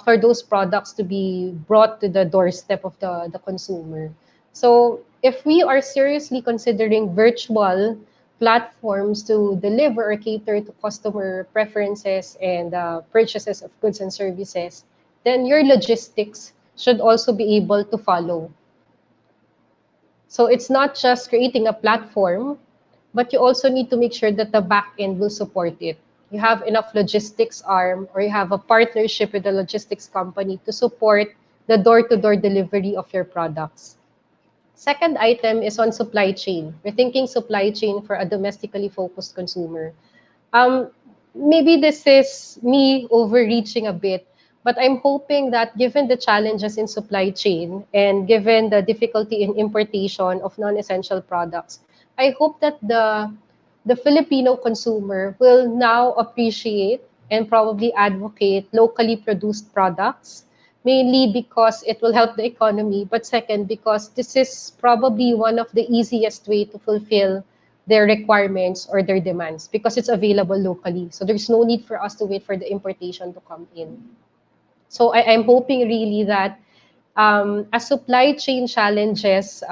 for those products to be brought to the doorstep of the consumer. So if we are seriously considering virtual platforms to deliver or cater to customer preferences and purchases of goods and services, then your logistics should also be able to follow. So it's not just creating a platform, but you also need to make sure that the back end will support it. You have enough logistics arm or you have a partnership with a logistics company to support the door-to-door delivery of your products. Second item is on supply chain. We're thinking supply chain for a domestically focused consumer. Um, Maybe this is me overreaching a bit, but I'm hoping that given the challenges in supply chain and given the difficulty in importation of non-essential products, I hope that the Filipino consumer will now appreciate and probably advocate locally produced products, mainly because it will help the economy, but second, because this is probably one of the easiest way to fulfill their requirements or their demands because it's available locally. So there's no need for us to wait for the importation to come in. So I'm hoping really that as supply chain challenges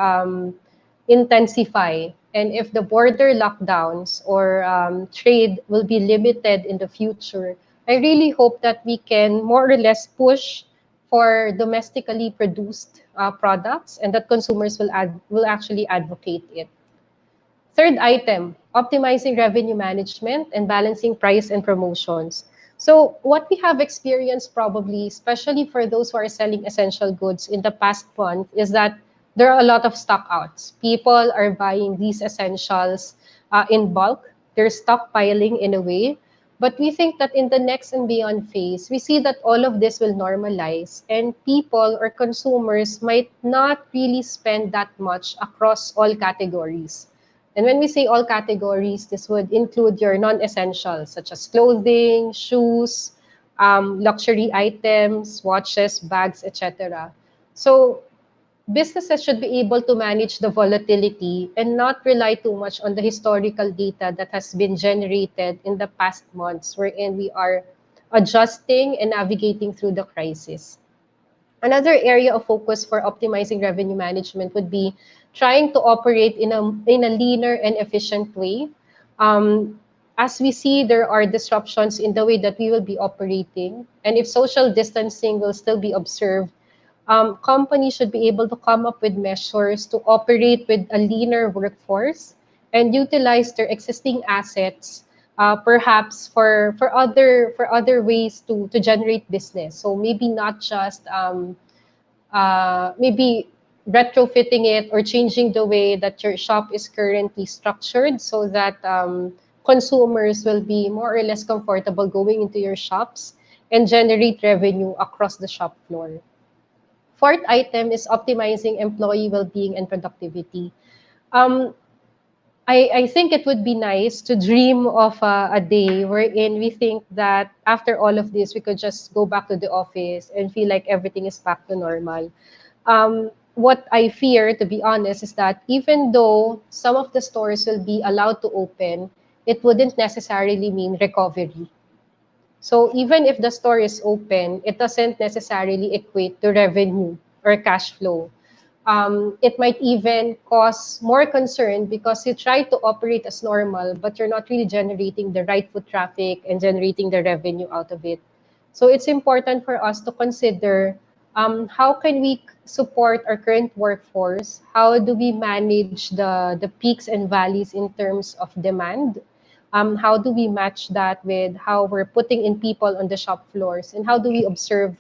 intensify, and if the border lockdowns or trade will be limited in the future, I really hope that we can more or less push for domestically produced products and that consumers will actually advocate it. Third item, optimizing revenue management and balancing price and promotions. So what we have experienced probably, especially for those who are selling essential goods in the past month, is that there are a lot of stockouts. People are buying these essentials in bulk. They're stockpiling in a way. But we think that in the next and beyond phase, we see that all of this will normalize and people or consumers might not really spend that much across all categories. And when we say all categories, this would include your non-essentials such as clothing, shoes, luxury items, watches, bags, etc. So businesses should be able to manage the volatility and not rely too much on the historical data that has been generated in the past months, wherein we are adjusting and navigating through the crisis. Another area of focus for optimizing revenue management would be trying to operate in a leaner and efficient way. As we see, there are disruptions in the way that we will be operating. And if social distancing will still be observed, companies should be able to come up with measures to operate with a leaner workforce and utilize their existing assets perhaps for other ways to generate business. So maybe not just maybe retrofitting it or changing the way that your shop is currently structured so that consumers will be more or less comfortable going into your shops and generate revenue across the shop floor. Fourth item is optimizing employee well-being and productivity. Um, I think it would be nice to dream of a day wherein we think that after all of this, we could just go back to the office and feel like everything is back to normal. What I fear, to be honest, is that even though some of the stores will be allowed to open, it wouldn't necessarily mean recovery. So even if the store is open, it doesn't necessarily equate to revenue or cash flow. It might even cause more concern because you try to operate as normal, but you're not really generating the right foot traffic and generating the revenue out of it. So it's important for us to consider how can we support our current workforce? How do we manage the peaks and valleys in terms of demand? How do we match that with how we're putting in people on the shop floors? And how do we observe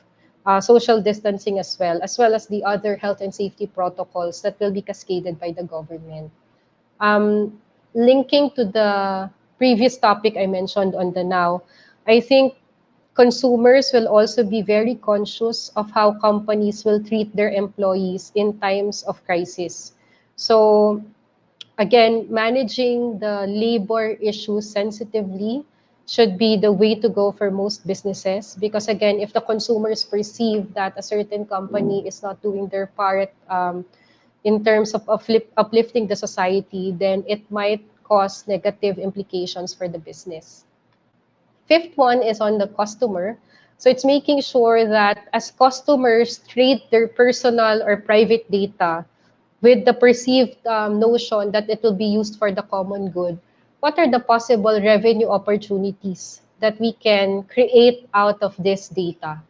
social distancing as well as the other health and safety protocols that will be cascaded by the government? Um, Linking to the previous topic I mentioned on the now, I think consumers will also be very conscious of how companies will treat their employees in times of crisis. So again, managing the labor issues sensitively should be the way to go for most businesses because again, if the consumers perceive that a certain company is not doing their part in terms of uplifting the society, then it might cause negative implications for the business. Fifth one is on the customer. So it's making sure that as customers treat their personal or private data with the perceived notion that it will be used for the common good, what are the possible revenue opportunities that we can create out of this data?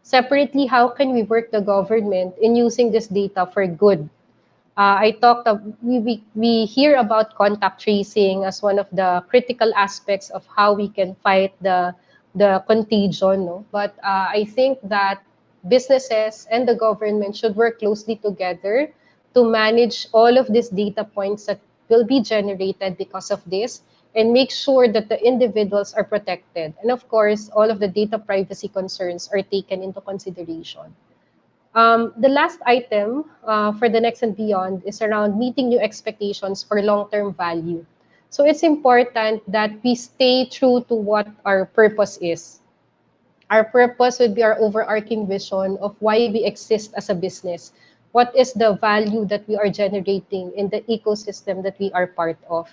Separately, how can we work the government in using this data for good? We hear about contact tracing as one of the critical aspects of how we can fight the contagion. No? But I think that businesses and the government should work closely together to manage all of these data points that will be generated because of this and make sure that the individuals are protected. And of course, all of the data privacy concerns are taken into consideration. The last item for the next and beyond is around meeting new expectations for long-term value. So it's important that we stay true to what our purpose is. Our purpose would be our overarching vision of why we exist as a business. What is the value that we are generating in the ecosystem that we are part of?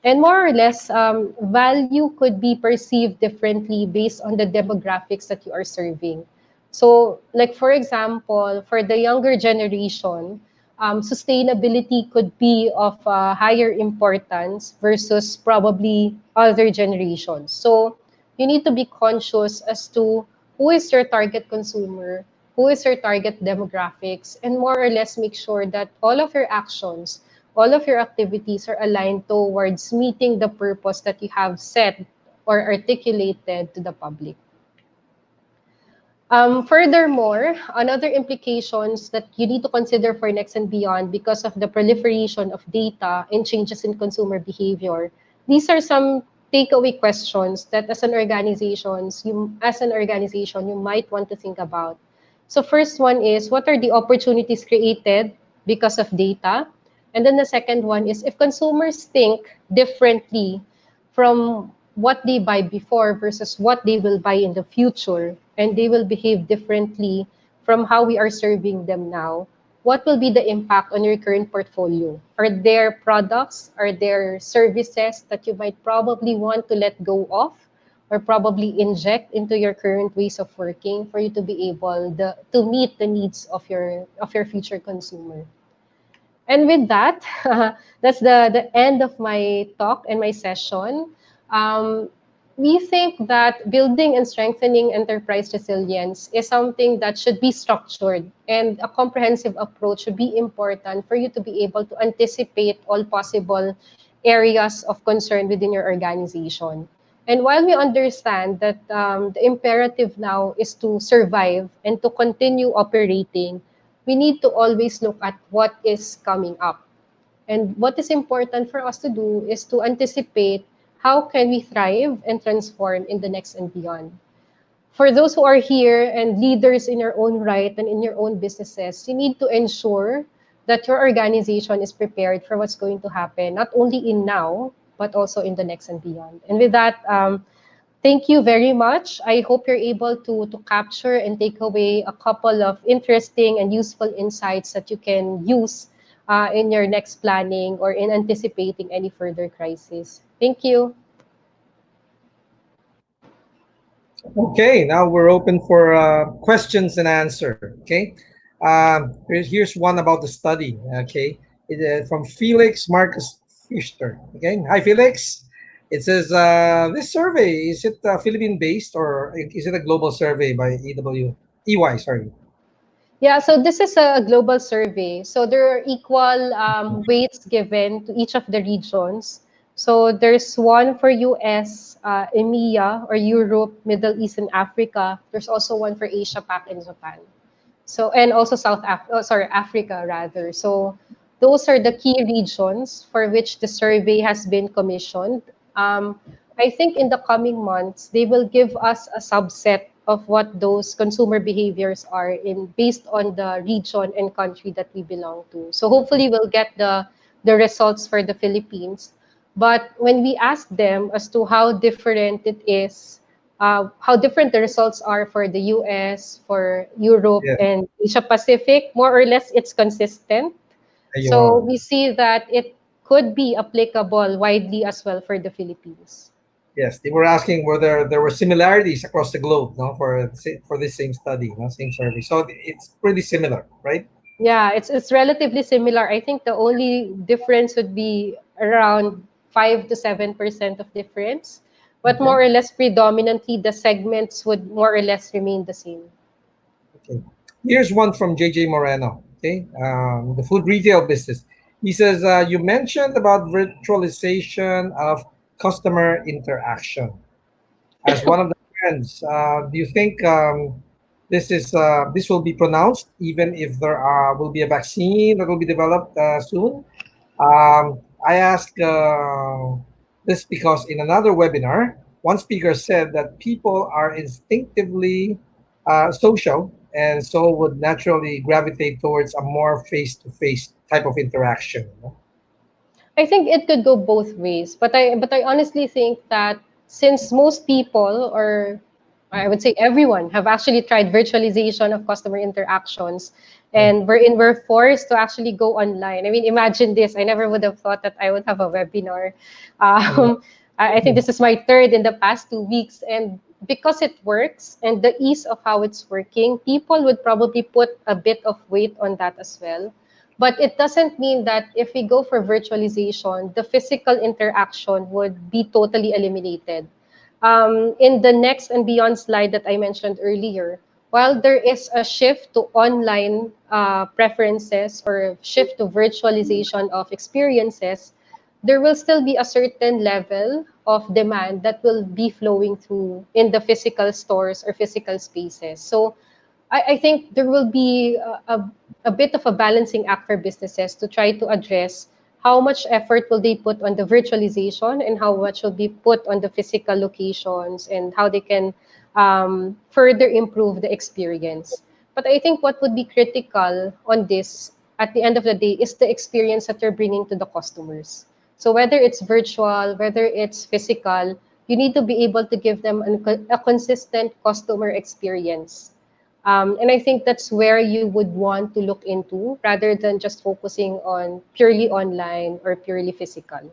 And more or less, value could be perceived differently based on the demographics that you are serving. So, like for example, for the younger generation, sustainability could be of higher importance versus probably other generations. So, you need to be conscious as to who is your target consumer, who is your target demographics, and more or less make sure that all of your actions, all of your activities are aligned towards meeting the purpose that you have set or articulated to the public. Furthermore, another implications that you need to consider for next and beyond because of the proliferation of data and changes in consumer behavior. These are some takeaway questions that as an organization you might want to think about. So first one is what are the opportunities created because of data? And then the second one is if consumers think differently from what they buy before versus what they will buy in the future, and they will behave differently from how we are serving them now, what will be the impact on your current portfolio? Are there products, are there services that you might probably want to let go of or probably inject into your current ways of working for you to be able to meet the needs of your future consumer? And with that, that's the end of my talk and my session. Um, we think that building and strengthening enterprise resilience is something that should be structured, and a comprehensive approach should be important for you to be able to anticipate all possible areas of concern within your organization. And while we understand that the imperative now is to survive and to continue operating, we need to always look at what is coming up. And what is important for us to do is to anticipate how can we thrive and transform in the next and beyond. For those who are here and leaders in your own right and in your own businesses, you need to ensure that your organization is prepared for what's going to happen, not only in now, but also in the next and beyond. And with that, thank you very much. I hope you're able to capture and take away a couple of interesting and useful insights that you can use in your next planning or in anticipating any further crisis. Thank you. Okay, now we're open for questions and answer. Okay, here's one about the study. Okay, from Felix Marcus Fischer. Okay, hi Felix. It says this survey, is it Philippine based or is it a global survey by EY? Sorry. Yeah, so this is a global survey. So there are equal weights given to each of the regions. So there's one for US, EMEA, or Europe, Middle East, and Africa. There's also one for Asia Pac and Japan. So and also Africa rather. So those are the key regions for which the survey has been commissioned. Um, I think in the coming months they will give us a subset of what those consumer behaviors are in based on the region and country that we belong to. So hopefully we'll get the results for the Philippines. But when we ask them as to how different it is, how different the results are for the US, for Europe, Yeah, and Asia Pacific, more or less it's consistent. So ayun. we see that it could be applicable widely as well for the Philippines. Yes, they were asking whether there were similarities across the globe, no, for this same study, no, same survey. So it's pretty similar, right? Yeah, it's relatively similar. I think the only difference would be around 5 to 7% of difference, but Okay. more or less predominantly the segments would more or less remain the same. Okay. Here's one from JJ Moreno. Okay, the food retail business. He says you mentioned about virtualization of customer interaction as one of the trends. Do you think this will be pronounced even if there will be a vaccine that will be developed soon? I ask this because in another webinar, one speaker said that people are instinctively social and so would naturally gravitate towards a more face-to-face type of interaction. You know? I think it could go both ways, but I honestly think that since most people, or I would say everyone, have actually tried virtualization of customer interactions, Yeah. and we're forced to actually go online. I mean, imagine this. I never would have thought that I would have a webinar. Yeah. I think this is my third in the past 2 weeks, and because it works and the ease of how it's working, people would probably put a bit of weight on that as well. But it doesn't mean that if we go for virtualization, the physical interaction would be totally eliminated. In the next and beyond slide that I mentioned earlier, while there is a shift to online preferences or shift to virtualization of experiences, there will still be a certain level of demand that will be flowing through in the physical stores or physical spaces. So I think there will be a bit of a balancing act for businesses to try to address how much effort will they put on the virtualization and how much will be put on the physical locations and how they can further improve the experience. But I think what would be critical on this at the end of the day is the experience that you're bringing to the customers. So whether it's virtual, whether it's physical, you need to be able to give them a consistent customer experience, and I think that's where you would want to look into rather than just focusing on purely online or purely physical.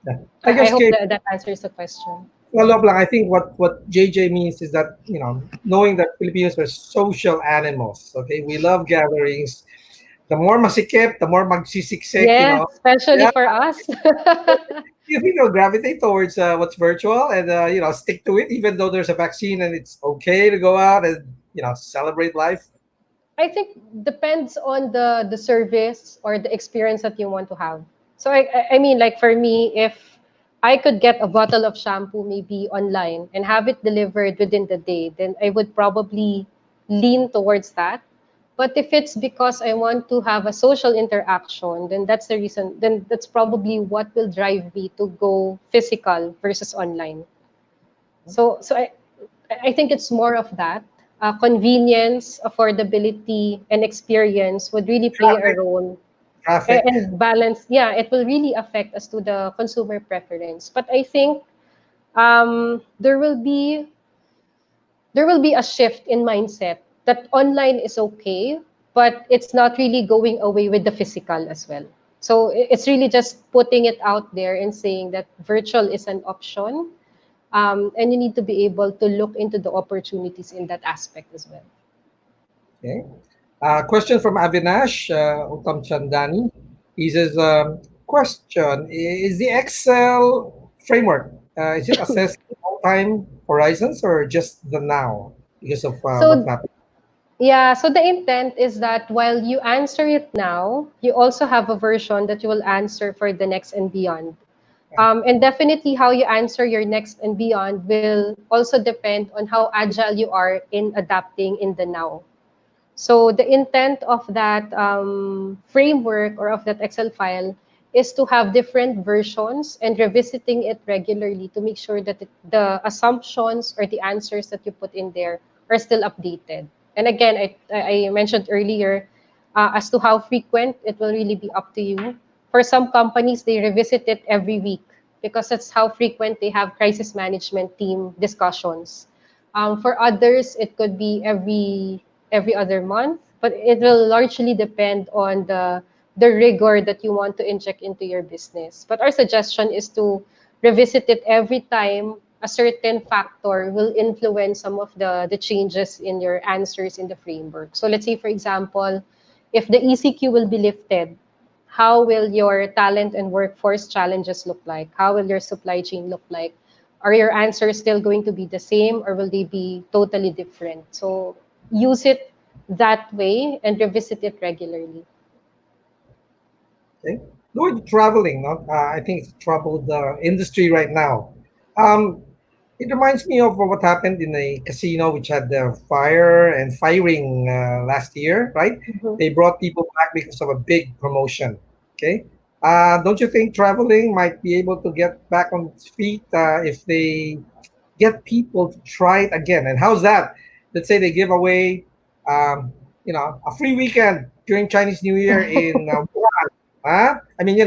Yeah. I I guess hope Kate, that that answers the question. follow up lang. I think what JJ means is that knowing that Filipinos are social animals. Okay, we love gatherings. The more masikip, the more magsisiksik. Yes, especially Yeah, for us. you think they'll gravitate towards what's virtual and stick to it, even though there's a vaccine and it's okay to go out and celebrate life. I think depends on the service or the experience that you want to have. So I mean, like for me, if I could get a bottle of shampoo maybe online and have it delivered within the day, then I would probably lean towards that. But if it's because I want to have a social interaction, then that's the reason, then that's probably what will drive me to go physical versus online. So I think it's more of that. Convenience, affordability, and experience would really play a Traffic, role, traffic. and balance. Yeah, it will really affect as to the consumer preference. But I think there will be a shift in mindset that online is okay, but it's not really going away with the physical as well. So it's really just putting it out there and saying that virtual is an option, and you need to be able to look into the opportunities in that aspect as well. Okay. Question from Avinash Uttam Chandani. He says, question, is the Excel framework, is it assessing all time horizons or just the now because of what's So happening? yeah, so the intent is that while you answer it now, you also have a version that you will answer for the next and beyond. And definitely how you answer your next and beyond will also depend on how agile you are in adapting in the now. So the intent of that framework or of that Excel file is to have different versions and revisiting it regularly to make sure that the assumptions or the answers that you put in there are still updated. And again, I mentioned earlier, as to how frequent, it will really be up to you. For some companies, they revisit it every week because that's how frequent they have crisis management team discussions. For others, it could be every other month, but it will largely depend on the rigor that you want to inject into your business. But our suggestion is to revisit it every time a certain factor will influence some of the changes in your answers in the framework. So let's say, for example, if the ECQ will be lifted, how will your talent and workforce challenges look like? How will your supply chain look like? Are your answers still going to be the same or will they be totally different? So use it that way and revisit it regularly. Okay. Lord, traveling, no? I think it's a troubled industry right now. Um, it reminds me of what happened in a casino which had the fire and firing last year, right? Mhm. They brought people back because of a big promotion. Okay. Don't you think traveling might be able to get back on its feet if they get people to try it again? And how's that? Let's say they give away, um, a free weekend during Chinese New Year in Wuhan. Huh? I mean,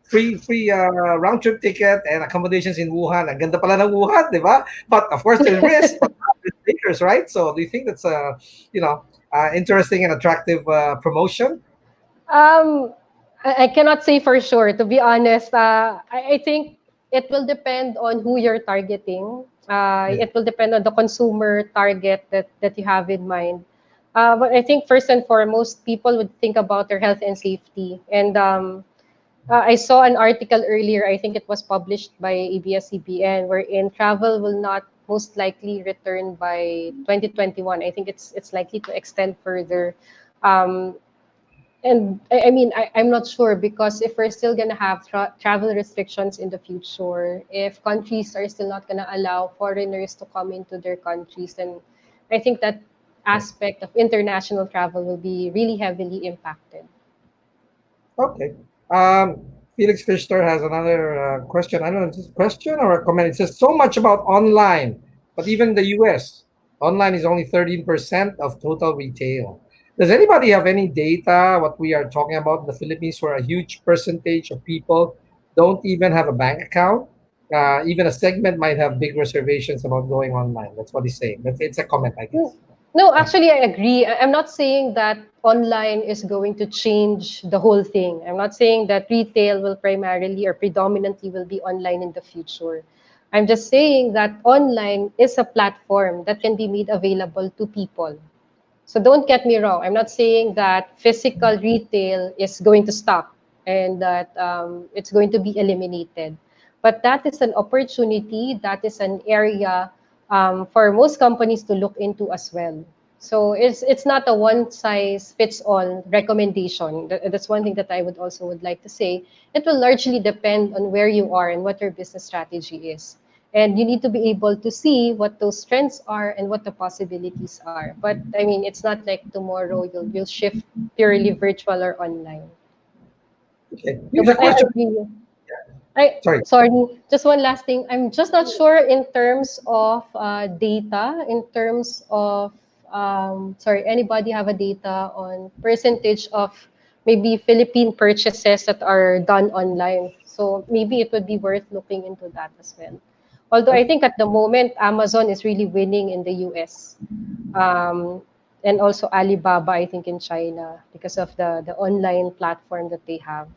free round trip ticket and accommodations in Wuhan. Ang ganda pala ng Wuhan, di ba? But of course, there's risk, but there's takers, right? So, do you think that's a interesting and attractive promotion? Um, I cannot say for sure, to be honest. I think it will depend on who you're targeting. Yeah. It will depend on the consumer target that you have in mind. But I think first and foremost, people would think about their health and safety. And I saw an article earlier, I think it was published by ABS-CBN, wherein travel will not most likely return by 2021. I think it's likely to extend further. Um, and I mean, I'm not sure because if we're still gonna have travel restrictions in the future, if countries are still not gonna allow foreigners to come into their countries, then I think that aspect of international travel will be really heavily impacted. Okay. Felix Fischer has another question. I don't know if it's a question or a comment. It says so much about online, but even the US, online is only 13% of total retail. Does anybody have any data what we are talking about in the Philippines where a huge percentage of people don't even have a bank account? Even a segment might have big reservations about going online. That's what he's saying. It's a comment, I Mm, guess. No, Yeah. actually, I agree. I'm not saying that online is going to change the whole thing. I'm not saying that retail will primarily or predominantly will be online in the future. I'm just saying that online is a platform that can be made available to people. So don't get me wrong. I'm not saying that physical retail is going to stop and that it's going to be eliminated. But that is an opportunity, that is an area for most companies to look into as well. So it's not a one size fits all recommendation. That's one thing that I would also would like to say. It will largely depend on where you are and what your business strategy is. And you need to be able to see what those trends are and what the possibilities are. But I mean, it's not like tomorrow you'll shift purely virtual or online. Okay. So, Here's a but I question. agree. I Sorry. sorry, just one last thing. I'm just not sure in terms of data, in terms of sorry, anybody have a data on percentage of maybe Philippine purchases that are done online. So maybe it would be worth looking into that as well. Although I think at the moment Amazon is really winning in the US. Um, and also Alibaba, I think in China because of the online platform that they have.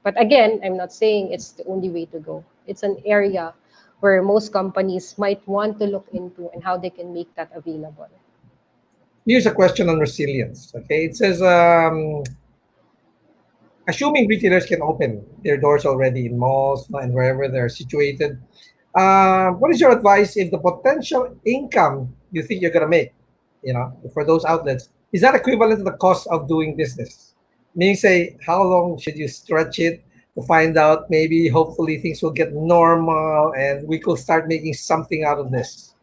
But again, I'm not saying it's the only way to go. It's an area where most companies might want to look into and how they can make that available. Here's a question on resilience. Okay. It says, assuming retailers can open their doors already in malls and wherever they're situated, what is your advice if the potential income you think you're gonna make, for those outlets, is that equivalent to the cost of doing business? Meaning, say, how long should you stretch it to find out? Maybe, hopefully, things will get normal and we could start making something out of this.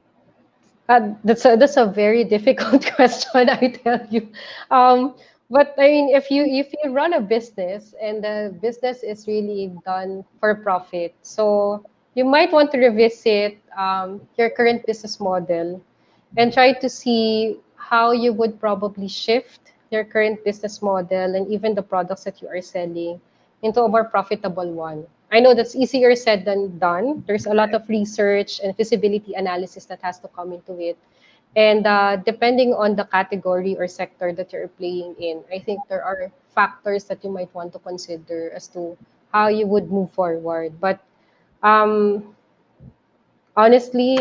That's a very difficult question, I tell you. Um, but I mean, if you run a business and the business is really done for profit, so you might want to revisit your current business model and try to see how you would probably shift your current business model and even the products that you are selling into a more profitable one. I know that's easier said than done. There's a lot of research and feasibility analysis that has to come into it. And depending on the category or sector that you're playing in, I think there are factors that you might want to consider as to how you would move forward. But um, honestly,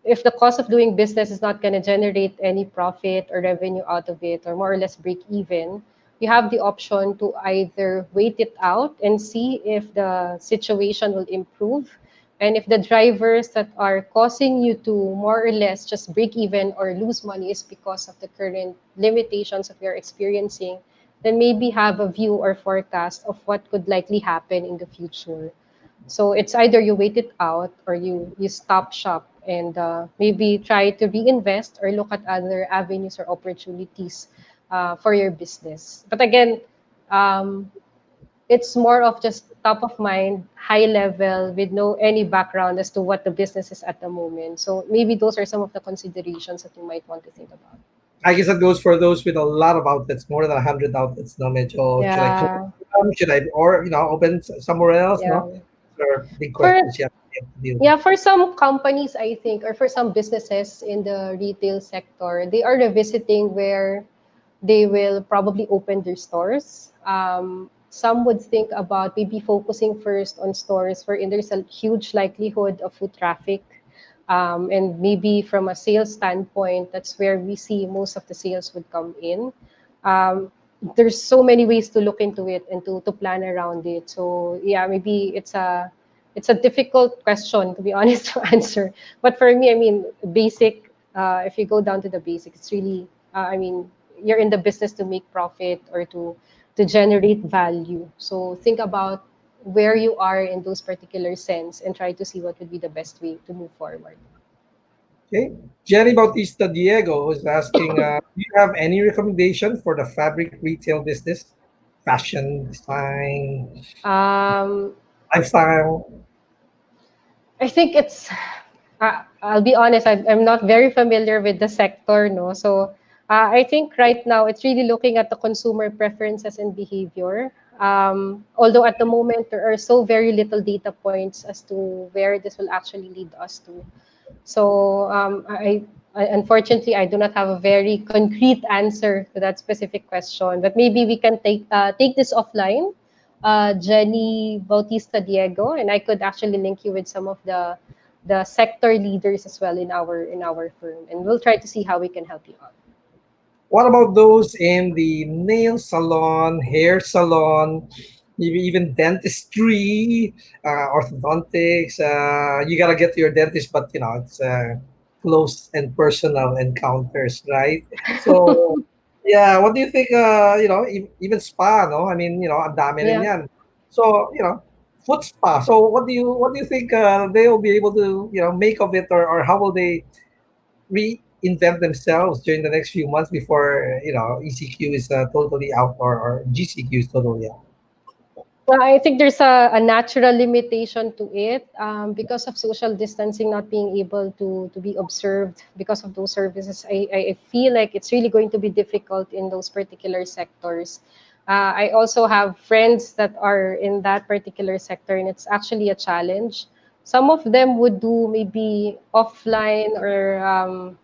if the cost of doing business is not going to generate any profit or revenue out of it, or more or less break even, you have the option to either wait it out and see if the situation will improve. And if the drivers that are causing you to more or less just break even or lose money is because of the current limitations that you're experiencing, then maybe have a view or forecast of what could likely happen in the future. So it's either you wait it out or you stop shop and maybe try to reinvest or look at other avenues or opportunities for your business. But again, um, it's more of just top of mind, high level, with no any background as to what the business is at the moment. So maybe those are some of the considerations that you might want to think about. I guess that goes for those with a lot of outlets, more than 100 outlets. No, medyo, should I close Yeah, them? Should I, or, open somewhere else? yeah. No, these are big For questions you have to deal with. Yeah, for some companies, I think, or for some businesses in the retail sector, they are revisiting where they will probably open their stores. Some would think about maybe focusing first on stores wherein there's a huge likelihood of foot traffic. And maybe from a sales standpoint, that's where we see most of the sales would come in. Um, there's so many ways to look into it and to plan around it. So yeah, maybe it's a difficult question to be honest to answer. But for me, I mean, basic. If you go down to the basics, it's really. I mean, you're in the business to make profit or to generate value. So think about where you are in those particular sense and try to see what would be the best way to move forward. Okay. Jenny Bautista Diego is asking, do you have any recommendation for the fabric retail business? Fashion, design, Um, lifestyle? I think it's. I'll be honest. I'm not very familiar with the sector, no. So I think right now it's really looking at the consumer preferences and behavior. Although at the moment there are so very little data points as to where this will actually lead us to. So unfortunately, I do not have a very concrete answer to that specific question. But maybe we can take this offline, Jenny Bautista Diego, and I could actually link you with some of the sector leaders as well in our firm, and we'll try to see how we can help you out. What about those in the nail salon, hair salon, maybe even dentistry, orthodontics? You gotta get to your dentist, but it's close and personal encounters, right? So, yeah, what do you think? Even spa, no? I mean, ang dami rin Yeah. yan. So, foot spa. So, what do you think they will be able to, make of it, or how will they reinvent themselves during the next few months before, ECQ is totally out, or GCQ is totally out? Well, I think there's a natural limitation to it because of social distancing not being able to be observed because of those services. I feel like it's really going to be difficult in those particular sectors. I also have friends that are in that particular sector, and it's actually a challenge. Some of them would do maybe offline, or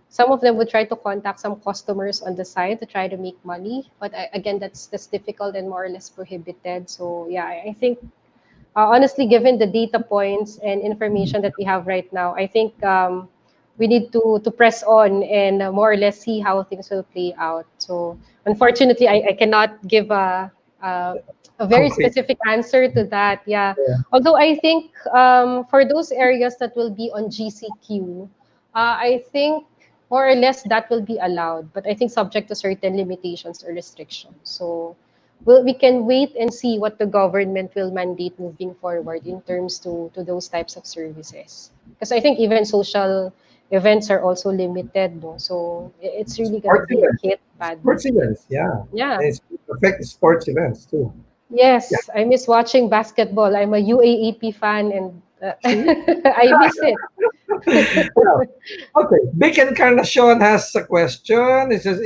some of them would try to contact some customers on the side to try to make money, but again, that's difficult and more or less prohibited. So yeah, I think honestly, given the data points and information that we have right now, I think we need to press on and more or less see how things will play out. So unfortunately, I cannot give a a very Concrete. specific answer to that. Yeah, Yeah. although I think for those areas that will be on GCQ, I think more or less that will be allowed, but I think subject to certain limitations or restrictions. So we can wait and see what the government will mandate moving forward in terms to those types of services. Because I think even social events are also limited, no? So it's really gonna Sports be events. hit badly. Sports events, yeah. Yeah. And it's affect sports events too. Yeah. Yes, I miss watching basketball. I'm a UAAP fan, and See? I miss it. Yeah. Okay. Big Encarnacion has a question. It says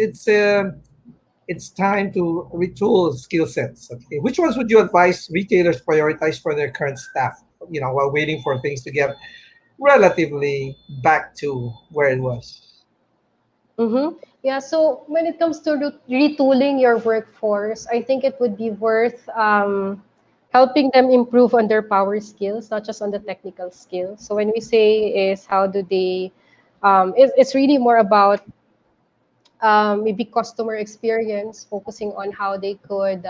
it's time to retool skill sets. Okay. Which ones would you advise retailers prioritize for their current staff? While waiting for things to get relatively back to where it was. Mm-hmm. Yeah, so when it comes to retooling your workforce, I think it would be worth helping them improve on their power skills, not just on the technical skills. So when we say is how do they, it's really more about maybe customer experience, focusing on how they could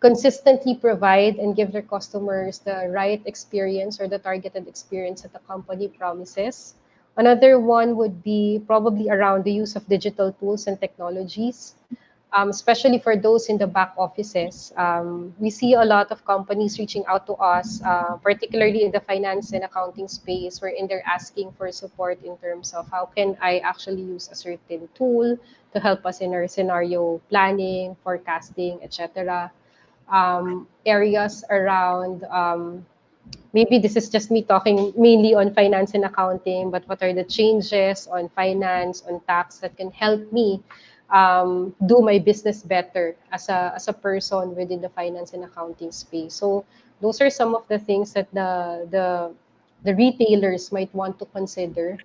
consistently provide and give their customers the right experience or the targeted experience that the company promises. Another one would be probably around the use of digital tools and technologies, especially for those in the back offices. We see a lot of companies reaching out to us, particularly in the finance and accounting space, wherein they're asking for support in terms of how can I actually use a certain tool to help us in our scenario planning, forecasting, etc. Areas around maybe this is just me talking mainly on finance and accounting, but what are the changes on finance, on tax that can help me do my business better as a person within the finance and accounting space? So those are some of the things that the retailers might want to consider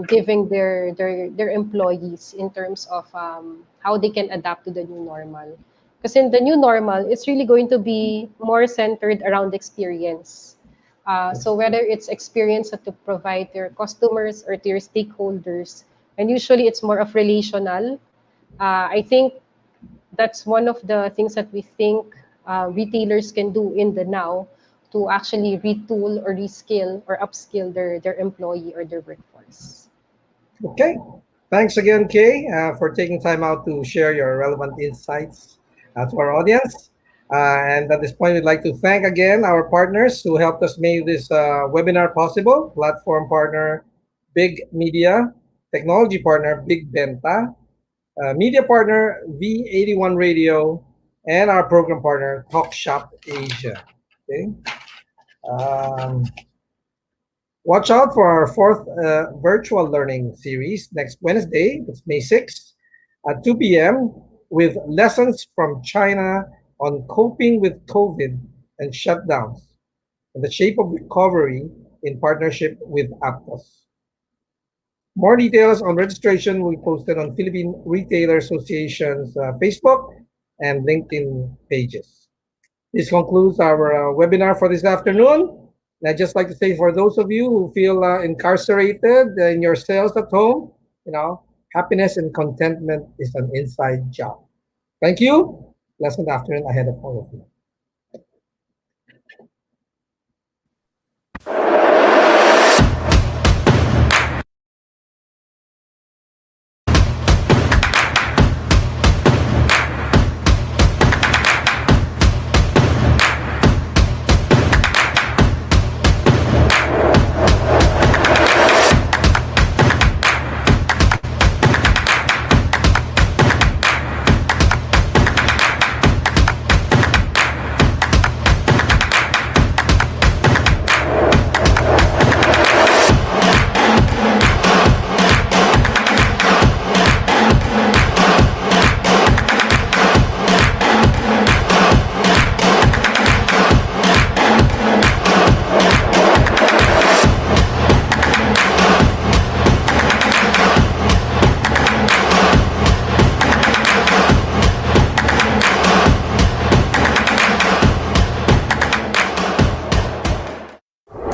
giving their employees in terms of how they can adapt to the new normal. Because in the new normal, it's really going to be more centered around experience. So whether it's experience that to provide to your customers or to your stakeholders, and usually it's more of relational. I think that's one of the things that we think retailers can do in the now to actually retool or reskill or upskill their employee or their workforce. Okay. Thanks again, Kay, for taking time out to share your relevant insights to our audience. And at this point, we'd like to thank again our partners who helped us make this webinar possible. Platform partner, Big Media; technology partner, Big Benta; media partner, V81 Radio; and our program partner, Talk Shop Asia. Okay. Um, Watch out for our fourth virtual learning series next Wednesday. It's May 6th at 2 p.m. with lessons from China on coping with COVID and shutdowns and the shape of recovery in partnership with Aptos. More details on registration will be posted on Philippine Retailer Association's Facebook and LinkedIn pages. This concludes our webinar for this afternoon. And I'd just like to say for those of you who feel incarcerated in your cells at home, happiness and contentment is an inside job. Thank you. Pleasant afternoon ahead of all of you.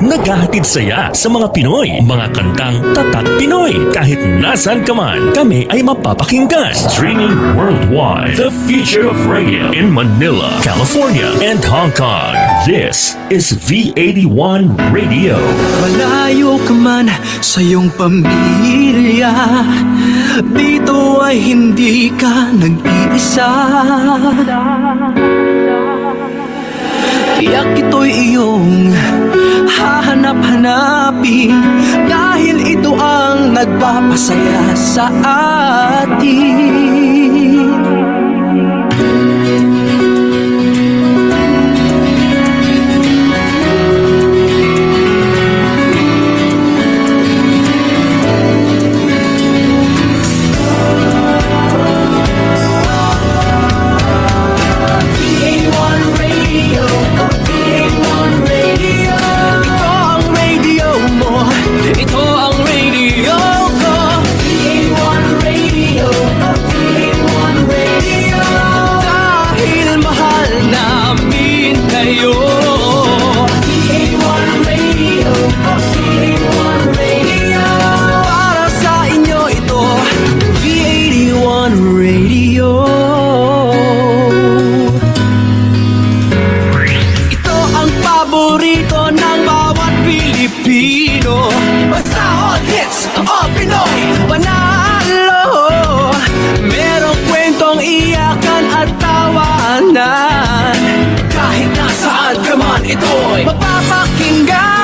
naghahatid saya sa mga Pinoy. Mga kantang tatak Pinoy. Kahit nasan ka man, kami ay mapapakinggan. Streaming worldwide. The future of radio in Manila, California, and Hong Kong. This is V81 Radio. Malayo ka man sa iyong pamilya, dito ay hindi ka nag-iisa. Tiyak ito'y iyong hahanap-hanapin, dahil ito ang nagpapasaya sa atin. Kahit nasaan ka man, ito'y mapapakinggan.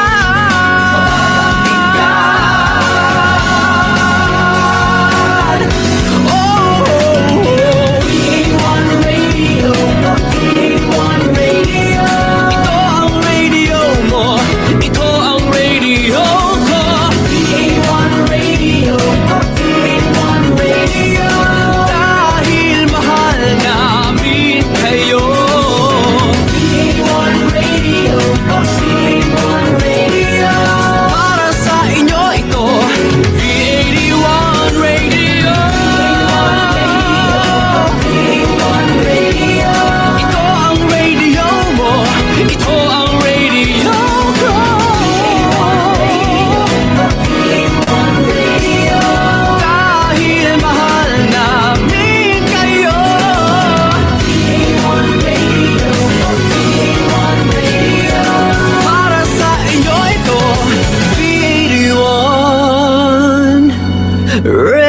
Radio.